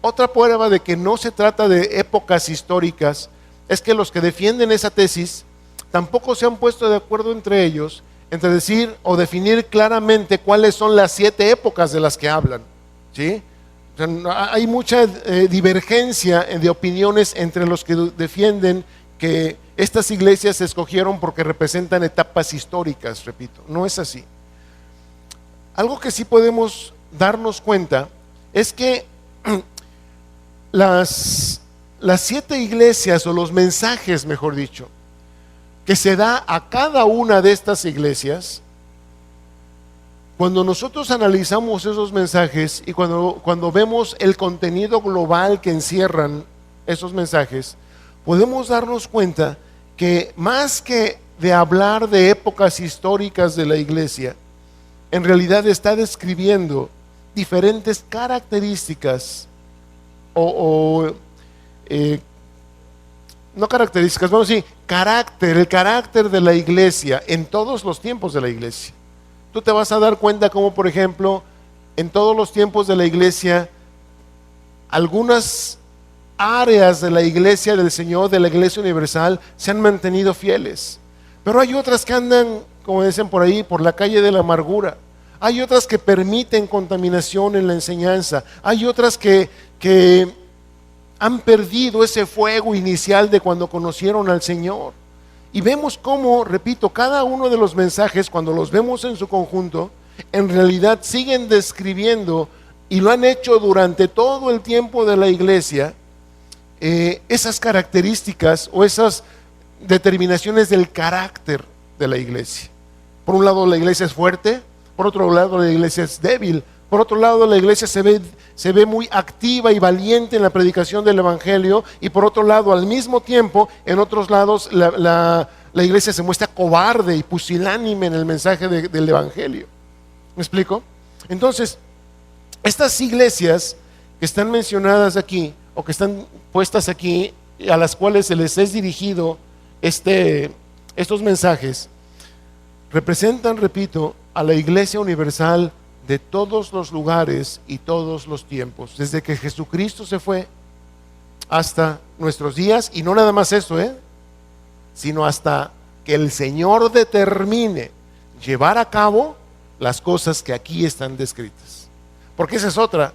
Otra prueba de que no se trata de épocas históricas es que los que defienden esa tesis tampoco se han puesto de acuerdo entre ellos entre decir o definir claramente cuáles son las 7 épocas de las que hablan, ¿sí? O sea, hay mucha divergencia de opiniones entre los que defienden que estas iglesias se escogieron porque representan etapas históricas, repito, no es así. Algo que sí podemos darnos cuenta es que las 7 iglesias, o los mensajes, mejor dicho, que se da a cada una de estas iglesias, cuando nosotros analizamos esos mensajes y cuando vemos el contenido global que encierran esos mensajes, podemos darnos cuenta que más que de hablar de épocas históricas de la iglesia, en realidad está describiendo diferentes características no características, vamos a decir, el carácter de la iglesia en todos los tiempos de la iglesia. Tú te vas a dar cuenta como, por ejemplo, en todos los tiempos de la iglesia, algunas áreas de la iglesia del Señor, de la iglesia universal, se han mantenido fieles. Pero hay otras que andan, como dicen por ahí, por la calle de la amargura. Hay otras que permiten contaminación en la enseñanza. Hay otras que han perdido ese fuego inicial de cuando conocieron al Señor. Y vemos cómo, repito, cada uno de los mensajes, cuando los vemos en su conjunto, en realidad siguen describiendo, y lo han hecho durante todo el tiempo de la iglesia, esas características o esas determinaciones del carácter de la iglesia. Por un lado la iglesia es fuerte, por otro lado la iglesia es débil, por otro lado la iglesia se ve muy activa y valiente en la predicación del evangelio, y por otro lado, al mismo tiempo, en otros lados la iglesia se muestra cobarde y pusilánime en el mensaje del evangelio. ¿Me explico? Entonces, estas iglesias que están mencionadas aquí, o que están puestas aquí, a las cuales se les es dirigido estos mensajes, representan, repito, a la iglesia universal de todos los lugares y todos los tiempos, desde que Jesucristo se fue hasta nuestros días, y no nada más eso, sino hasta que el Señor determine llevar a cabo las cosas que aquí están descritas. Porque esa es otra.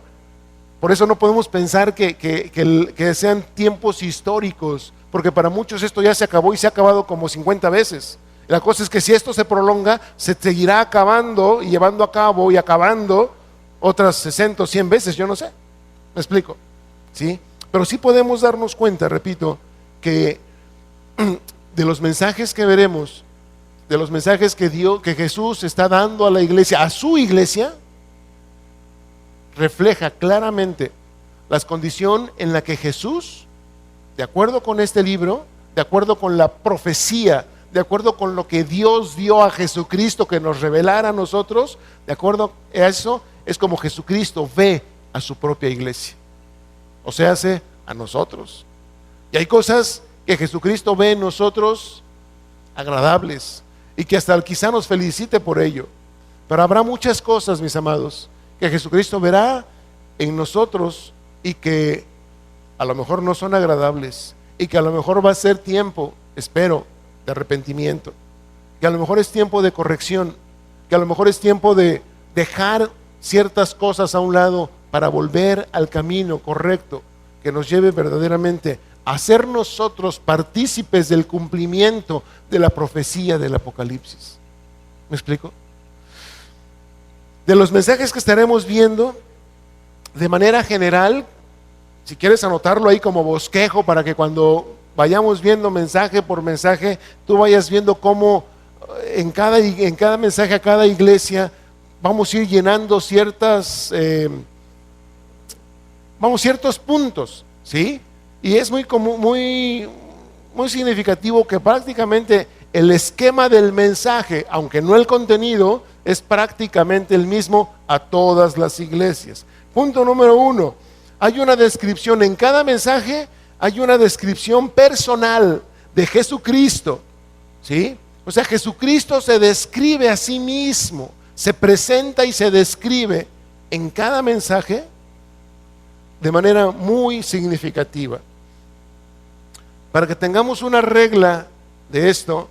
Por eso no podemos pensar que sean tiempos históricos, porque para muchos esto ya se acabó, y se ha acabado como 50 veces. La cosa es que si esto se prolonga, se seguirá acabando y llevando a cabo y acabando otras 60 o 100 veces, yo no sé. ¿Me explico? ¿Sí? Pero sí podemos darnos cuenta, repito, que de los mensajes que veremos, de los mensajes que Jesús está dando a la iglesia, a su iglesia, refleja claramente la condición en la que Jesús, de acuerdo con este libro, de acuerdo con la profecía, de acuerdo con lo que Dios dio a Jesucristo que nos revelara a nosotros, de acuerdo a eso, es como Jesucristo ve a su propia iglesia, o sea, hace a nosotros. Y hay cosas que Jesucristo ve en nosotros agradables, y que hasta quizá nos felicite por ello. Pero habrá muchas cosas, mis amados, que Jesucristo verá en nosotros y que a lo mejor no son agradables, y que a lo mejor va a ser tiempo, espero, de arrepentimiento, que a lo mejor es tiempo de corrección, que a lo mejor es tiempo de dejar ciertas cosas a un lado para volver al camino correcto que nos lleve verdaderamente a ser nosotros partícipes del cumplimiento de la profecía del Apocalipsis. ¿Me explico? De los mensajes que estaremos viendo, de manera general, si quieres anotarlo ahí como bosquejo para que cuando vayamos viendo mensaje por mensaje, tú vayas viendo cómo en cada mensaje a cada iglesia vamos a ir llenando ciertos puntos, ¿sí? Y es muy significativo que prácticamente el esquema del mensaje, aunque no el contenido, es prácticamente el mismo a todas las iglesias. Punto número 1, hay una descripción en cada mensaje, hay una descripción personal de Jesucristo, ¿sí? O sea, Jesucristo se describe a sí mismo, se presenta y se describe en cada mensaje de manera muy significativa. Para que tengamos una regla de esto,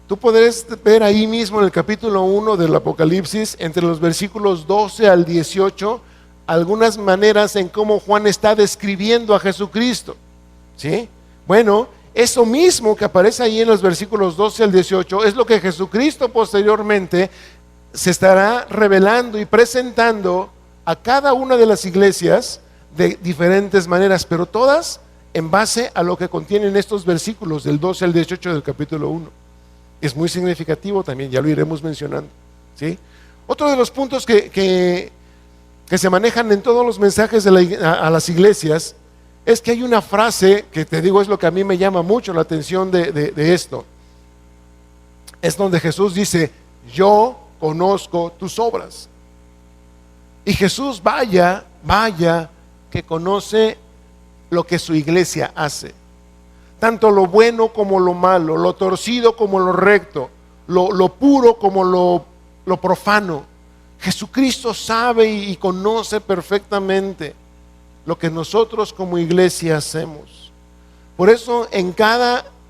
tú podrás ver ahí mismo en el capítulo 1 del Apocalipsis, entre los versículos 12 al 18, algunas maneras en cómo Juan está describiendo a Jesucristo, ¿sí? Bueno, eso mismo que aparece ahí en los versículos 12 al 18 es lo que Jesucristo posteriormente se estará revelando y presentando a cada una de las iglesias de diferentes maneras, pero todas en base a lo que contienen estos versículos del 12 al 18 del capítulo 1. Es muy significativo también, ya lo iremos mencionando, ¿sí? Otro de los puntos que se manejan en todos los mensajes a las iglesias es que hay una frase que te digo es lo que a mí me llama mucho la atención de esto. Es donde Jesús dice: yo conozco tus obras. Y Jesús vaya que conoce lo que su iglesia hace, tanto lo bueno como lo malo, lo torcido como lo recto, lo puro como lo profano. Jesucristo sabe y conoce perfectamente lo que nosotros como iglesia hacemos. Por eso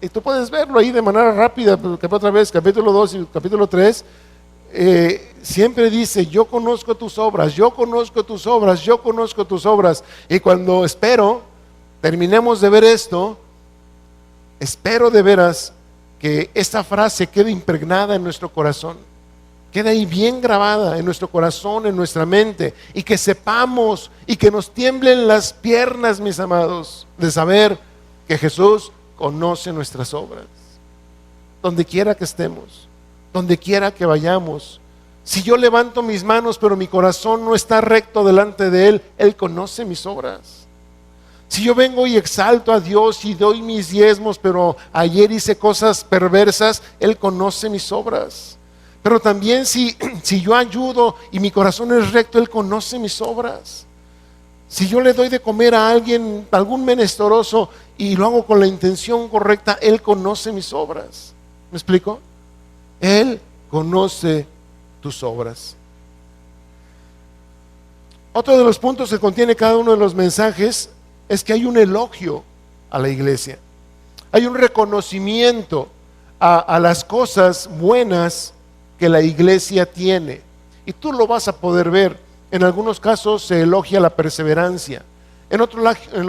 y tú puedes verlo ahí de manera rápida, otra vez, capítulo 2 y capítulo 3, siempre dice: yo conozco tus obras, yo conozco tus obras, yo conozco tus obras. Y cuando terminemos de ver esto, espero de veras que esta frase quede impregnada en nuestro corazón, quede ahí bien grabada en nuestro corazón, en nuestra mente, y que sepamos y que nos tiemblen las piernas, mis amados, de saber que Jesús conoce nuestras obras. Donde quiera que estemos, donde quiera que vayamos, si yo levanto mis manos pero mi corazón no está recto delante de Él, Él conoce mis obras. Si yo vengo y exalto a Dios y doy mis diezmos, pero ayer hice cosas perversas, Él conoce mis obras. Pero también si yo ayudo y mi corazón es recto, Él conoce mis obras. Si yo le doy de comer a alguien, algún menesteroso, y lo hago con la intención correcta, Él conoce mis obras. ¿Me explico? Él conoce tus obras. Otro de los puntos que contiene cada uno de los mensajes es que hay un elogio a la iglesia, hay un reconocimiento a las cosas buenas que la iglesia tiene, y tú lo vas a poder ver. En algunos casos se elogia la perseverancia, en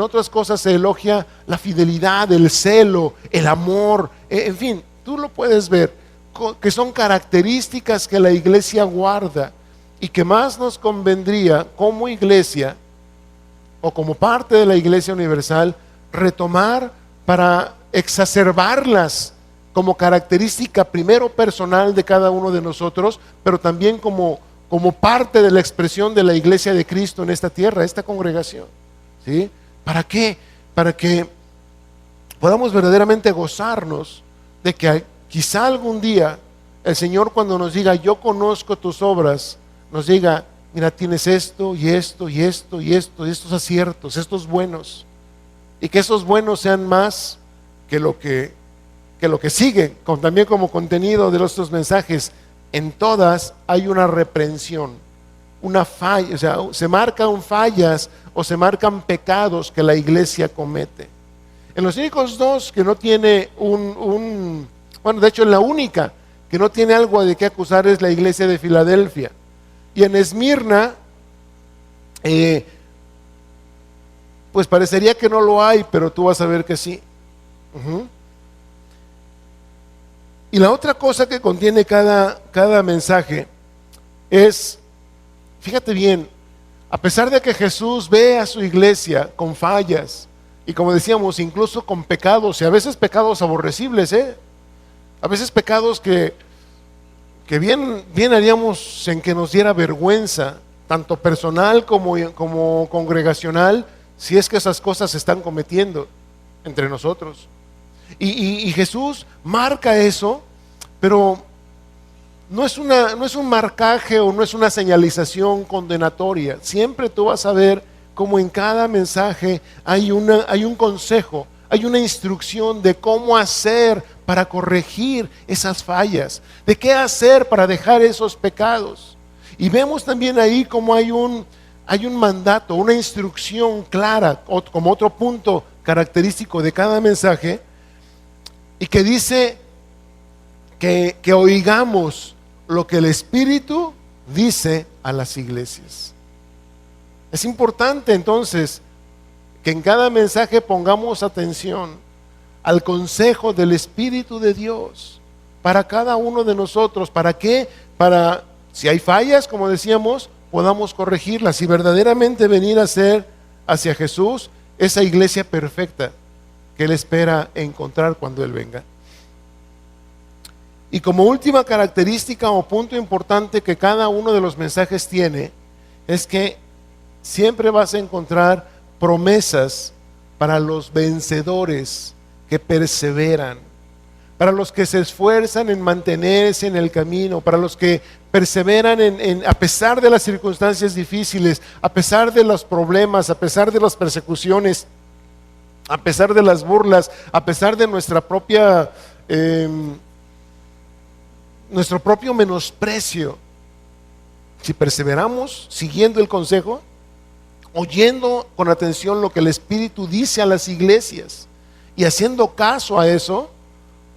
otras cosas se elogia la fidelidad, el celo, el amor, en fin, tú lo puedes ver, que son características que la iglesia guarda y que más nos convendría como iglesia o como parte de la Iglesia Universal retomar para exacerbarlas como característica primero personal de cada uno de nosotros, pero también como parte de la expresión de la Iglesia de Cristo en esta tierra, esta congregación, ¿sí? ¿Para qué? Para que podamos verdaderamente gozarnos de que quizá algún día el Señor, cuando nos diga: yo conozco tus obras, nos diga: mira, tienes esto y esto y esto y esto, y estos aciertos, estos buenos, y que esos buenos sean más que lo que sigue, también como contenido de estos mensajes. En todas hay una reprensión, una falla, o sea, se marcan fallas o se marcan pecados que la iglesia comete. En los únicos dos que no tiene bueno, de hecho en la única que no tiene algo de qué acusar es la iglesia de Filadelfia. Y en Esmirna pues parecería que no lo hay, pero tú vas a ver que sí. Ujú. Y la otra cosa que contiene cada mensaje es, fíjate bien, a pesar de que Jesús ve a su iglesia con fallas y, como decíamos, incluso con pecados, y a veces pecados aborrecibles, a veces pecados que bien haríamos en que nos diera vergüenza, tanto personal como congregacional, si es que esas cosas se están cometiendo entre nosotros. Y Jesús marca eso, pero no es un marcaje o no es una señalización condenatoria. Siempre tú vas a ver cómo en cada mensaje hay un consejo, hay una instrucción de cómo hacer para corregir esas fallas, de qué hacer para dejar esos pecados. Y vemos también ahí cómo hay un mandato, una instrucción clara, como otro punto característico de cada mensaje, y que dice que oigamos lo que el Espíritu dice a las iglesias. Es importante entonces que en cada mensaje pongamos atención al consejo del Espíritu de Dios para cada uno de nosotros. ¿Para qué? Para, si hay fallas, como decíamos, podamos corregirlas y verdaderamente venir a ser hacia Jesús esa iglesia perfecta que Él espera encontrar cuando Él venga. Y como última característica o punto importante que cada uno de los mensajes tiene, es que siempre vas a encontrar promesas para los vencedores que perseveran, para los que se esfuerzan en mantenerse en el camino, para los que perseveran a pesar de las circunstancias difíciles, a pesar de los problemas, a pesar de las persecuciones, a pesar de las burlas, a pesar de nuestro propio menosprecio. Si perseveramos siguiendo el consejo, oyendo con atención lo que el Espíritu dice a las iglesias y haciendo caso a eso,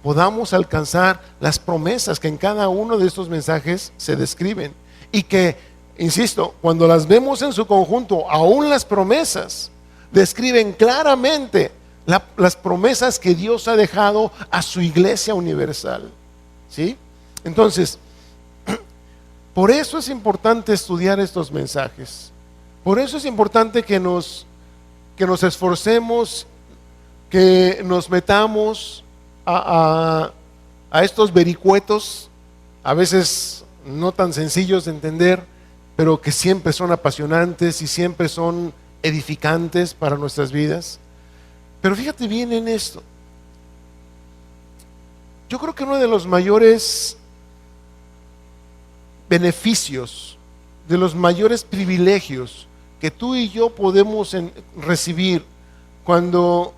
podamos alcanzar las promesas que en cada uno de estos mensajes se describen. Y que, insisto, cuando las vemos en su conjunto, aún las promesas describen claramente las promesas que Dios ha dejado a su iglesia universal. ¿Sí? Entonces, por eso es importante estudiar estos mensajes. Por eso es importante que nos esforcemos, que nos metamos a estos vericuetos, a veces no tan sencillos de entender, pero que siempre son apasionantes y siempre son edificantes para nuestras vidas. Pero fíjate bien en esto. Yo creo que uno de los mayores beneficios, de los mayores privilegios que tú y yo podemos recibir cuando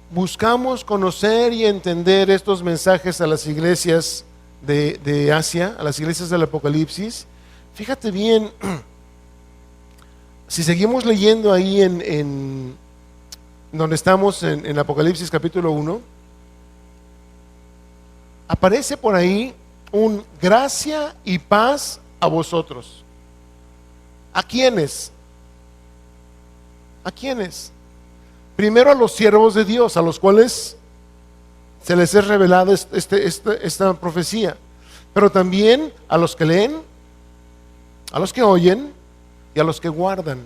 buscamos conocer y entender estos mensajes a las iglesias de Asia, a las iglesias del Apocalipsis, fíjate bien, si seguimos leyendo ahí en donde estamos en Apocalipsis capítulo 1, aparece por ahí un gracia y paz a vosotros. ¿A quiénes? ¿A quiénes? Primero a los siervos de Dios, a los cuales se les es revelada esta profecía, pero también a los que leen, a los que oyen y a los que guardan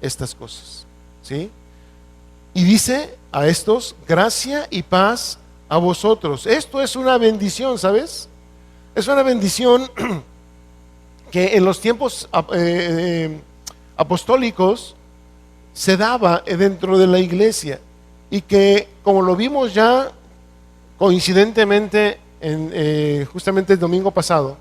estas cosas. ¿Sí? Y dice a estos, gracia y paz a vosotros. Esto es una bendición, ¿sabes? Es una bendición que en los tiempos apostólicos se daba dentro de la iglesia, y que, como lo vimos ya coincidentemente justamente el domingo pasado,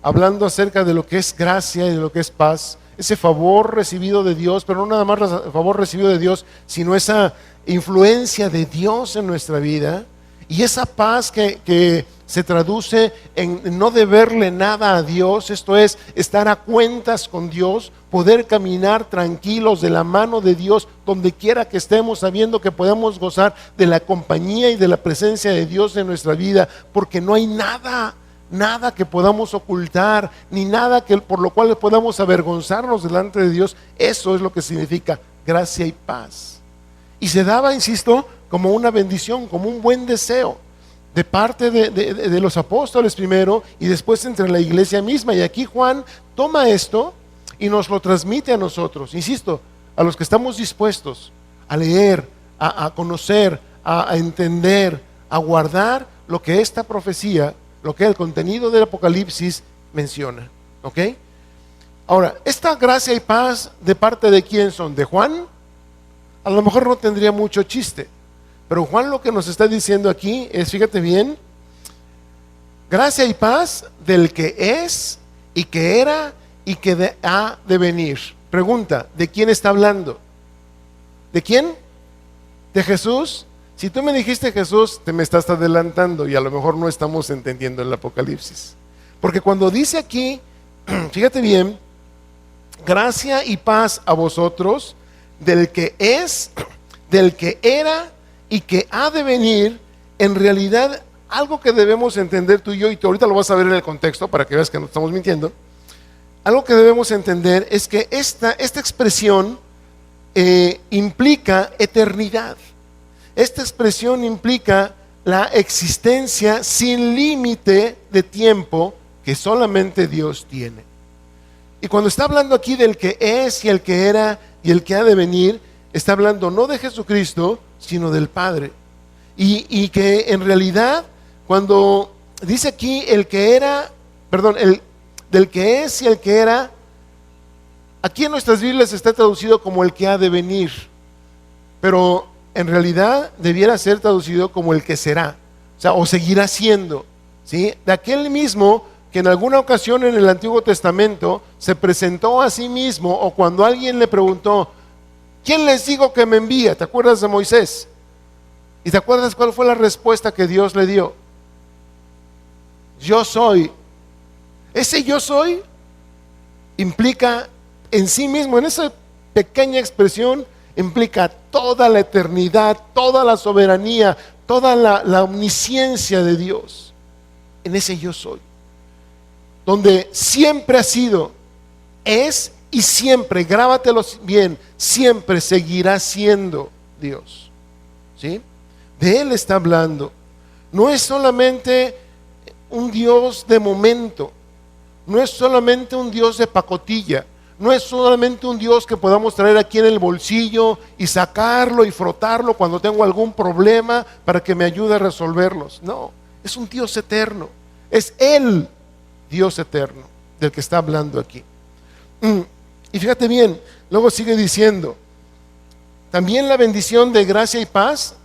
hablando acerca de lo que es gracia y de lo que es paz, ese favor recibido de Dios, pero no nada más el favor recibido de Dios, sino esa influencia de Dios en nuestra vida, y esa paz que se traduce en no deberle nada a Dios, esto es, estar a cuentas con Dios, poder caminar tranquilos de la mano de Dios donde quiera que estemos, sabiendo que podemos gozar de la compañía y de la presencia de Dios en nuestra vida, porque no hay nada que podamos ocultar, ni nada por lo cual podamos avergonzarnos delante de Dios. Eso es lo que significa gracia y paz. Y se daba, insisto, como una bendición, como un buen deseo de parte de los apóstoles primero y después entre la iglesia misma. Y aquí Juan toma esto y nos lo transmite a nosotros, insisto, a los que estamos dispuestos a leer, a conocer, a entender, a guardar lo que esta profecía, lo que el contenido del Apocalipsis menciona. ¿Ok? Ahora, esta gracia y paz, ¿de parte de quién son? ¿De Juan? A lo mejor no tendría mucho chiste, pero Juan lo que nos está diciendo aquí es, fíjate bien, gracia y paz del que es y que era y que ha de venir. Pregunta, ¿de quién está hablando? ¿De quién? ¿De Jesús? Si tú me dijiste Jesús, te me estás adelantando y a lo mejor no estamos entendiendo el Apocalipsis. Porque cuando dice aquí, fíjate bien, gracia y paz a vosotros, del que es, del que era y que ha de venir, en realidad algo que debemos entender tú y yo, y tú ahorita lo vas a ver en el contexto para que veas que no estamos mintiendo. Algo que debemos entender es que esta expresión implica eternidad. Esta expresión implica la existencia sin límite de tiempo que solamente Dios tiene. Y cuando está hablando aquí del que es y el que era y el que ha de venir, está hablando no de Jesucristo, sino del Padre. Y que en realidad, cuando dice aquí el que era, perdón, del que es y el que era, aquí en nuestras Biblias está traducido como el que ha de venir, pero en realidad debiera ser traducido como el que será, o sea, o seguirá siendo, ¿sí? De aquel mismo que en alguna ocasión en el Antiguo Testamento se presentó a sí mismo, o cuando alguien le preguntó, ¿quién les digo que me envía? ¿Te acuerdas de Moisés? ¿Y te acuerdas cuál fue la respuesta que Dios le dio? Yo soy. Ese yo soy implica en sí mismo, en esa pequeña expresión, implica toda la eternidad, toda la soberanía, toda la omnisciencia de Dios. En ese yo soy, donde siempre ha sido, es y siempre, grábatelo bien, siempre seguirá siendo Dios. ¿Sí? De Él está hablando. No es solamente un Dios de momento, no es solamente un Dios de pacotilla, no es solamente un Dios que podamos traer aquí en el bolsillo y sacarlo y frotarlo cuando tengo algún problema para que me ayude a resolverlos. No, es un Dios eterno, es el Dios eterno del que está hablando aquí. Y fíjate bien, luego sigue diciendo, también la bendición de gracia y paz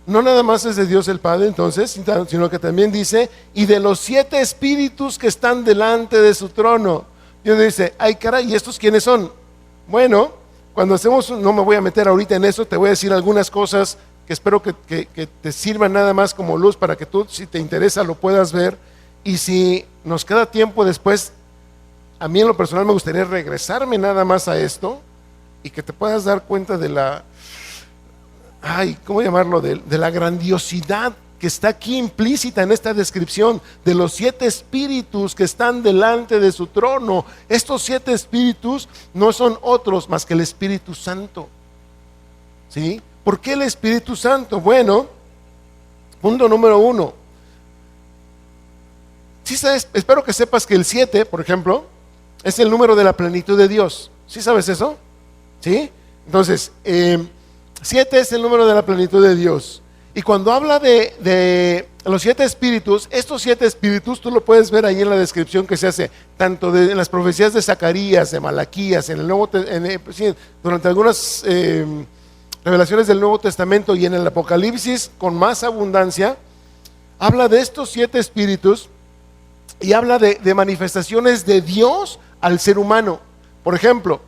no nada más es de Dios el Padre entonces, sino que también dice, y de los 7 espíritus que están delante de su trono. Dios dice, ay caray, ¿y estos quiénes son? Bueno, cuando hacemos, no me voy a meter ahorita en eso, te voy a decir algunas cosas que espero que te sirvan nada más como luz para que tú, si te interesa, lo puedas ver. Y si nos queda tiempo después, a mí en lo personal me gustaría regresarme nada más a esto y que te puedas dar cuenta de la, ¿cómo llamarlo? De la grandiosidad que está aquí implícita en esta descripción de los 7 espíritus que están delante de su trono. Estos 7 espíritus no son otros más que el Espíritu Santo. ¿Sí? ¿Por qué el Espíritu Santo? Bueno, punto número 1. ¿Sí sabes? Espero que sepas que el 7, por ejemplo, es el número de la plenitud de Dios. ¿Sí sabes eso? ¿Sí? Entonces, 7 es el número de la plenitud de Dios. Y cuando habla de los 7 espíritus, estos 7 espíritus tú lo puedes ver ahí en la descripción que se hace, tanto en las profecías de Zacarías, de Malaquías, en el Nuevo, durante algunas revelaciones del Nuevo Testamento y en el Apocalipsis con más abundancia, habla de estos 7 espíritus y habla de manifestaciones de Dios al ser humano. Por ejemplo,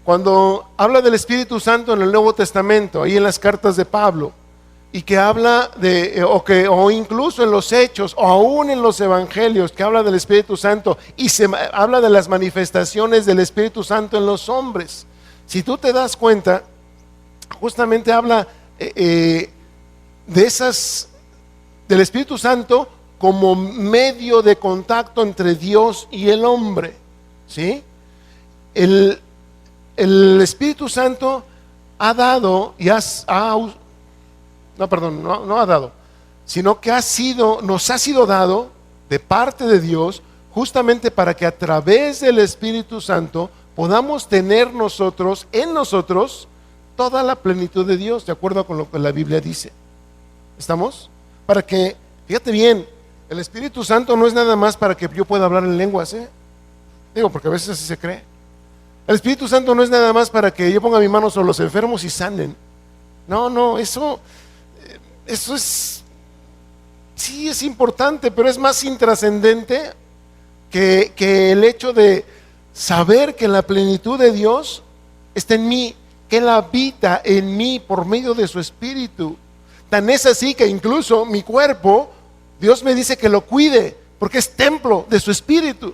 cuando habla del Espíritu Santo en el Nuevo Testamento, ahí en las cartas de Pablo, y que habla o incluso en los Hechos, o aún en los Evangelios, que habla del Espíritu Santo, y habla de las manifestaciones del Espíritu Santo en los hombres. Si tú te das cuenta, justamente habla del Espíritu Santo como medio de contacto entre Dios y el hombre. ¿Sí? el Espíritu Santo ha dado y no ha dado, sino que nos ha sido dado de parte de Dios, justamente para que a través del Espíritu Santo podamos tener en nosotros, toda la plenitud de Dios, de acuerdo con lo que la Biblia dice. ¿Estamos? Para que, fíjate bien, el Espíritu Santo no es nada más para que yo pueda hablar en lenguas, digo, porque a veces así se cree. El Espíritu Santo no es nada más para que yo ponga mi mano sobre los enfermos y sanen. No, eso es, sí es importante, pero es más intrascendente que el hecho de saber que la plenitud de Dios está en mí, que Él habita en mí por medio de su Espíritu. Tan es así que incluso mi cuerpo, Dios me dice que lo cuide, porque es templo de su Espíritu,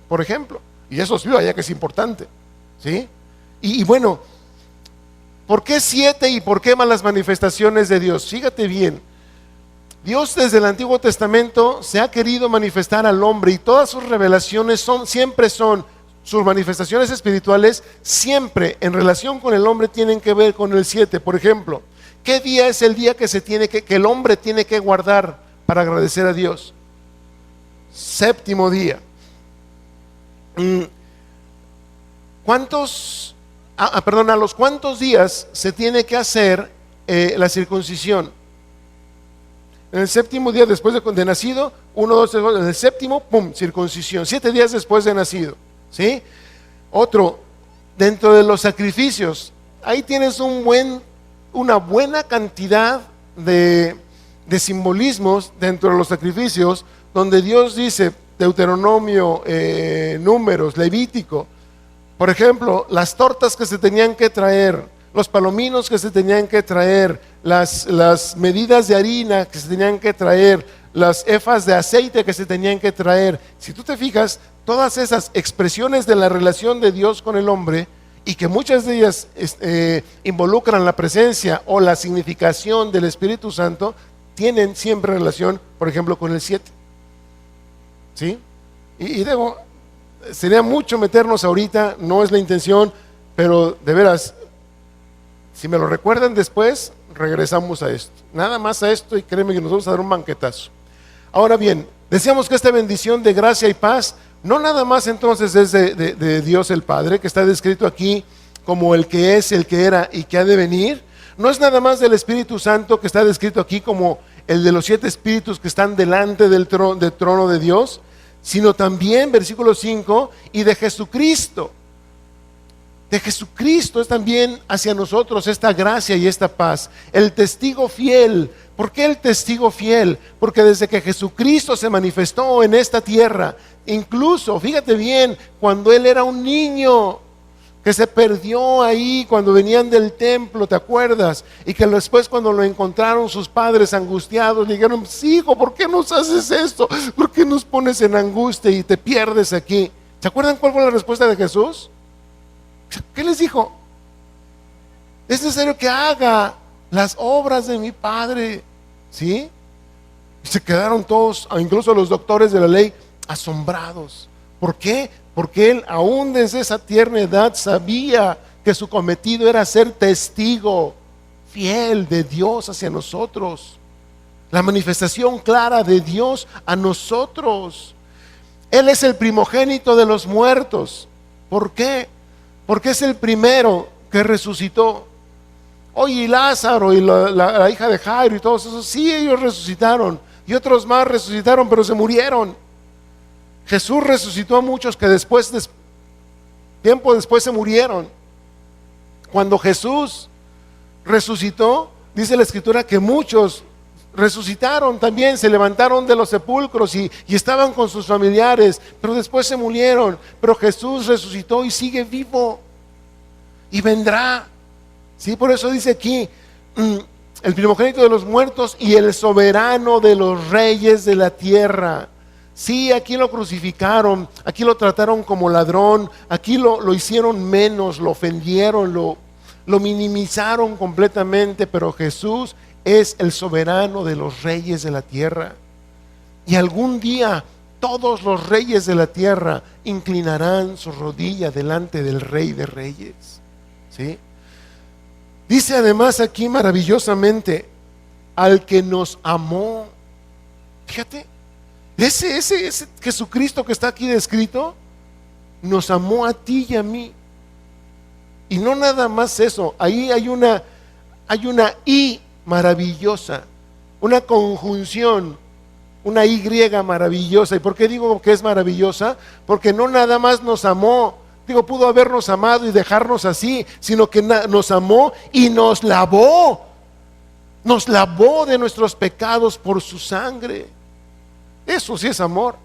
por ejemplo. Y eso sí, vaya que es importante, ¿sí? Y bueno, ¿por qué 7 y por qué más las manifestaciones de Dios? Fíjate bien, Dios desde el Antiguo Testamento se ha querido manifestar al hombre, y todas sus revelaciones siempre son sus manifestaciones espirituales, siempre en relación con el hombre tienen que ver con el 7. Por ejemplo, ¿qué día es el día que el hombre tiene que guardar para agradecer a Dios? Séptimo día. ¿A los cuántos días se tiene que hacer la circuncisión? En el séptimo día después de nacido, 1, 2, 3, en el séptimo, circuncisión, 7 días después de nacido, ¿sí? Otro, dentro de los sacrificios, ahí tienes una buena cantidad de simbolismos dentro de los sacrificios, donde Dios dice, Deuteronomio, Números, Levítico, por ejemplo, las tortas que se tenían que traer, los palominos que se tenían que traer, las medidas de harina que se tenían que traer, las efas de aceite que se tenían que traer. Si tú te fijas, todas esas expresiones de la relación de Dios con el hombre, y que muchas de ellas involucran la presencia o la significación del Espíritu Santo, tienen siempre relación, por ejemplo, con el 7. ¿Sí? Y sería mucho meternos ahorita, no es la intención, pero de veras, si me lo recuerdan después, regresamos a esto, nada más a esto, y créeme que nos vamos a dar un banquetazo. Ahora bien, decíamos que esta bendición de gracia y paz, no nada más entonces es de Dios el Padre, que está descrito aquí como el que es, el que era y que ha de venir. No es nada más del Espíritu Santo, que está descrito aquí como el de los 7 espíritus que están delante del trono de Dios, sino también, versículo 5, y de Jesucristo. De Jesucristo es también hacia nosotros esta gracia y esta paz. El testigo fiel. ¿Por qué el testigo fiel? Porque desde que Jesucristo se manifestó en esta tierra, incluso, fíjate bien, cuando Él era un niño, que se perdió ahí cuando venían del templo, ¿te acuerdas? Y que después, cuando lo encontraron sus padres angustiados, le dijeron, hijo, ¿por qué nos haces esto? ¿Por qué nos pones en angustia y te pierdes aquí? ¿Se acuerdan cuál fue la respuesta de Jesús? ¿Qué les dijo? Es necesario que haga las obras de mi Padre, ¿sí? Y se quedaron todos, incluso los doctores de la ley, asombrados. ¿Por qué? Porque Él, aún desde esa tierna edad, sabía que su cometido era ser testigo fiel de Dios hacia nosotros, la manifestación clara de Dios a nosotros. Él es el primogénito de los muertos. ¿Por qué? Porque es el primero que resucitó. Oye, y Lázaro y la hija de Jairo y todos esos, sí, ellos resucitaron, y otros más resucitaron, pero se murieron. Jesús resucitó a muchos que tiempo después se murieron. Cuando Jesús resucitó, dice la Escritura que muchos resucitaron también, se levantaron de los sepulcros y estaban con sus familiares, pero después se murieron. Pero Jesús resucitó y sigue vivo y vendrá. Sí, por eso dice aquí, el primogénito de los muertos y el soberano de los reyes de la tierra. Sí, aquí lo crucificaron, aquí lo trataron como ladrón, aquí lo hicieron menos, lo ofendieron, lo minimizaron completamente, pero Jesús es el soberano de los reyes de la tierra. Y algún día todos los reyes de la tierra inclinarán su rodilla delante del Rey de Reyes. ¿Sí? Dice además aquí maravillosamente, al que nos amó. Fíjate, ese Jesucristo que está aquí descrito, nos amó a ti y a mí. Y no nada más eso, ahí hay una I maravillosa, una conjunción, una Y maravillosa. ¿Y por qué digo que es maravillosa? Porque no nada más nos amó, pudo habernos amado y dejarnos así, sino que nos amó y nos lavó de nuestros pecados por su sangre. Eso sí es amor.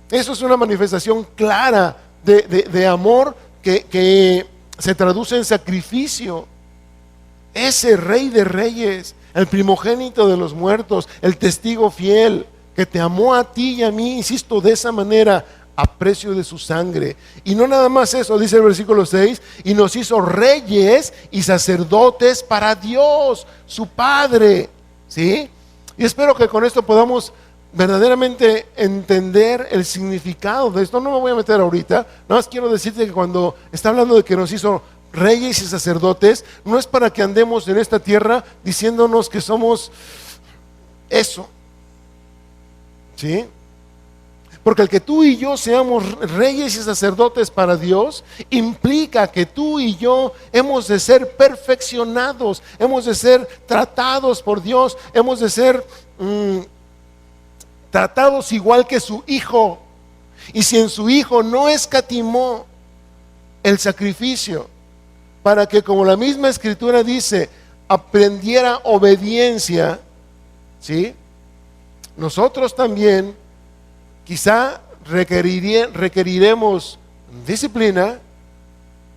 Eso es una manifestación clara de amor que se traduce en sacrificio. Ese Rey de Reyes, el primogénito de los muertos, el testigo fiel, que te amó a ti y a mí, insisto, de esa manera, a precio de su sangre. Y no nada más eso, dice el versículo 6, y nos hizo reyes y sacerdotes para Dios, su Padre. ¿Sí? Y espero que con esto podamos verdaderamente entender el significado de esto. No me voy a meter ahorita, nada más quiero decirte que cuando está hablando de que nos hizo reyes y sacerdotes, no es para que andemos en esta tierra diciéndonos que somos eso. ¿Sí? Porque el que tú y yo seamos reyes y sacerdotes para Dios implica que tú y yo hemos de ser perfeccionados, hemos de ser tratados por Dios, hemos de ser tratados igual que su Hijo. Y si en su Hijo no escatimó el sacrificio para que, como la misma Escritura dice, aprendiera obediencia, ¿sí? Nosotros también quizá requeriremos disciplina,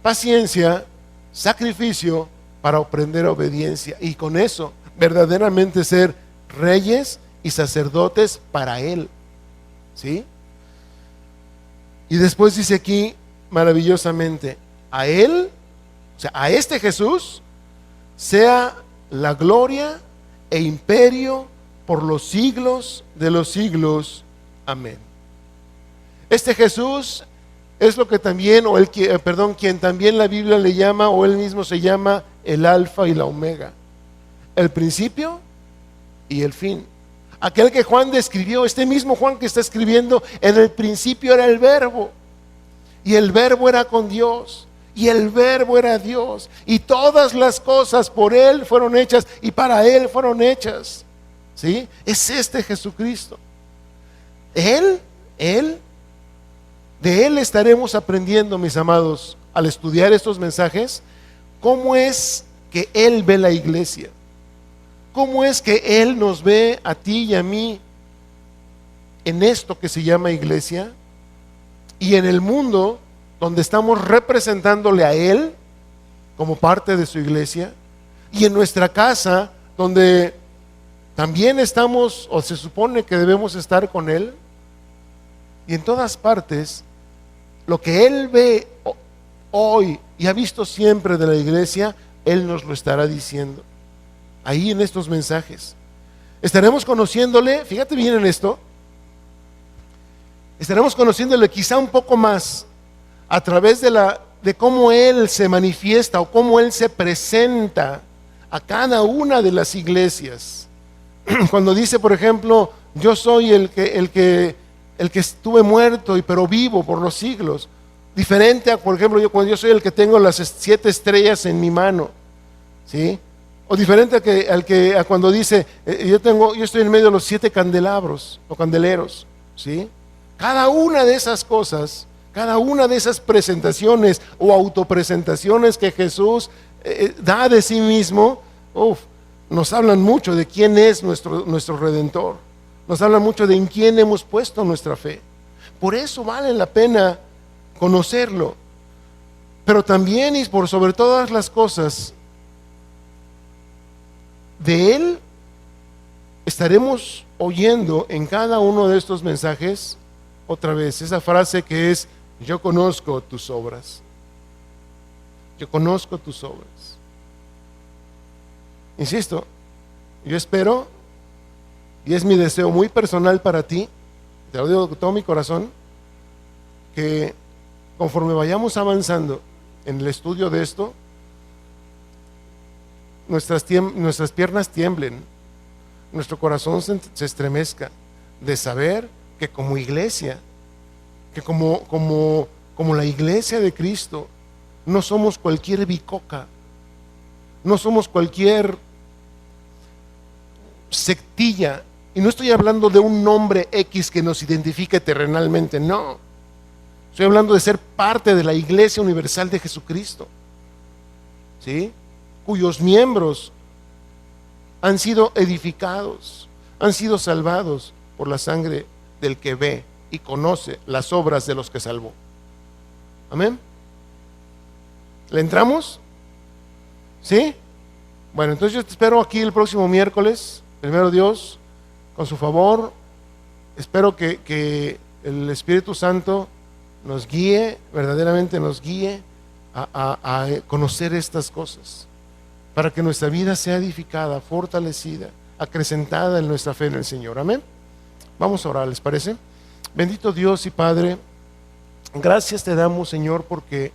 paciencia, sacrificio para aprender obediencia, y con eso verdaderamente ser reyes y sacerdotes para Él. ¿Sí? Y después dice aquí maravillosamente, a Él, o sea, a este Jesús, sea la gloria e imperio por los siglos de los siglos. Amén. Este Jesús es lo que también, quien también la Biblia le llama, o él mismo se llama, el Alfa y la Omega, el principio y el fin. Aquel que Juan describió, este mismo Juan que está escribiendo, en el principio era el Verbo, y el Verbo era con Dios, y el Verbo era Dios, y todas las cosas por Él fueron hechas, y para Él fueron hechas. ¿Sí? Es este Jesucristo. De Él estaremos aprendiendo, mis amados, al estudiar estos mensajes, cómo es que Él ve la iglesia, cómo es que Él nos ve a ti y a mí en esto que se llama iglesia, y en el mundo donde estamos representándole a Él como parte de su iglesia, y en nuestra casa donde también estamos, o se supone que debemos estar con Él. Y en todas partes, lo que Él ve hoy y ha visto siempre de la iglesia, Él nos lo estará diciendo ahí en estos mensajes. Estaremos conociéndole, fíjate bien en esto, estaremos conociéndole quizá un poco más a través de cómo Él se manifiesta o cómo Él se presenta a cada una de las iglesias. Cuando dice, por ejemplo, yo soy el que estuve muerto pero vivo por los siglos, diferente a, por ejemplo, cuando yo soy el que tengo las 7 estrellas en mi mano, ¿sí? O diferente a cuando dice, yo estoy en medio de los 7 candelabros o candeleros, ¿sí? Cada una de esas cosas, cada una de esas presentaciones o autopresentaciones que Jesús da de sí mismo, nos hablan mucho de quién es nuestro Redentor. Nos hablan mucho de en quién hemos puesto nuestra fe. Por eso vale la pena conocerlo. Pero también, y por sobre todas las cosas, de Él estaremos oyendo en cada uno de estos mensajes otra vez esa frase que es: yo conozco tus obras. Yo conozco tus obras. Insisto, yo espero, y es mi deseo muy personal para ti, te lo digo con todo mi corazón, que conforme vayamos avanzando en el estudio de esto, nuestras piernas tiemblen, nuestro corazón se estremezca de saber que como iglesia, que como la iglesia de Cristo, no somos cualquier bicoca, no somos cualquier sectilla, y no estoy hablando de un nombre X que nos identifique terrenalmente, no. Estoy hablando de ser parte de la Iglesia Universal de Jesucristo, ¿sí? Cuyos miembros han sido edificados, han sido salvados por la sangre del que ve y conoce las obras de los que salvó. Amén. ¿Le entramos? ¿Sí? Bueno, entonces yo te espero aquí el próximo miércoles, primero Dios, con su favor. Espero que el Espíritu Santo nos guíe, verdaderamente nos guíe a conocer estas cosas, para que nuestra vida sea edificada, fortalecida, acrecentada en nuestra fe en el Señor. Amén. Vamos a orar, ¿les parece? Bendito Dios y Padre, gracias te damos, Señor, porque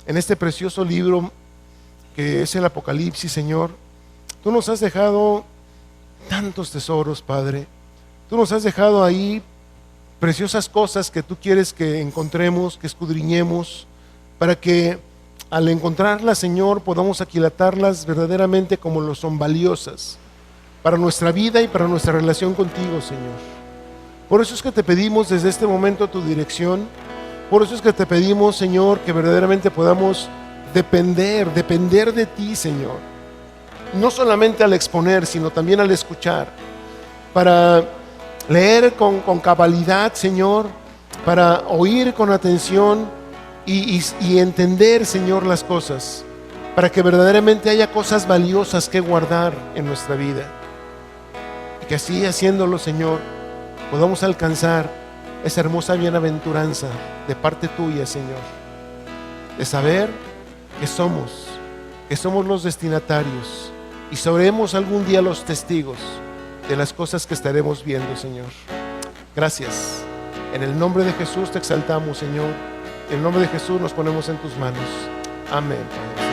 en este precioso libro que es el Apocalipsis, Señor, tú nos has dejado tantos tesoros, Padre. Tú nos has dejado ahí preciosas cosas que tú quieres que encontremos, que escudriñemos, para que al encontrarlas, Señor, podamos aquilatarlas verdaderamente como lo son, valiosas para nuestra vida y para nuestra relación contigo, Señor. Por eso es que te pedimos desde este momento tu dirección. Por eso es que te pedimos, Señor, que verdaderamente podamos depender de ti, Señor. No solamente al exponer, sino también al escuchar, para leer con cabalidad, Señor, para oír con atención y entender, Señor, las cosas, para que verdaderamente haya cosas valiosas que guardar en nuestra vida, y que así haciéndolo, Señor, podamos alcanzar esa hermosa bienaventuranza de parte tuya, Señor, de saber que somos los destinatarios y seremos algún día los testigos de las cosas que estaremos viendo, Señor. Gracias. En el nombre de Jesús te exaltamos, Señor. En el nombre de Jesús nos ponemos en tus manos. Amén.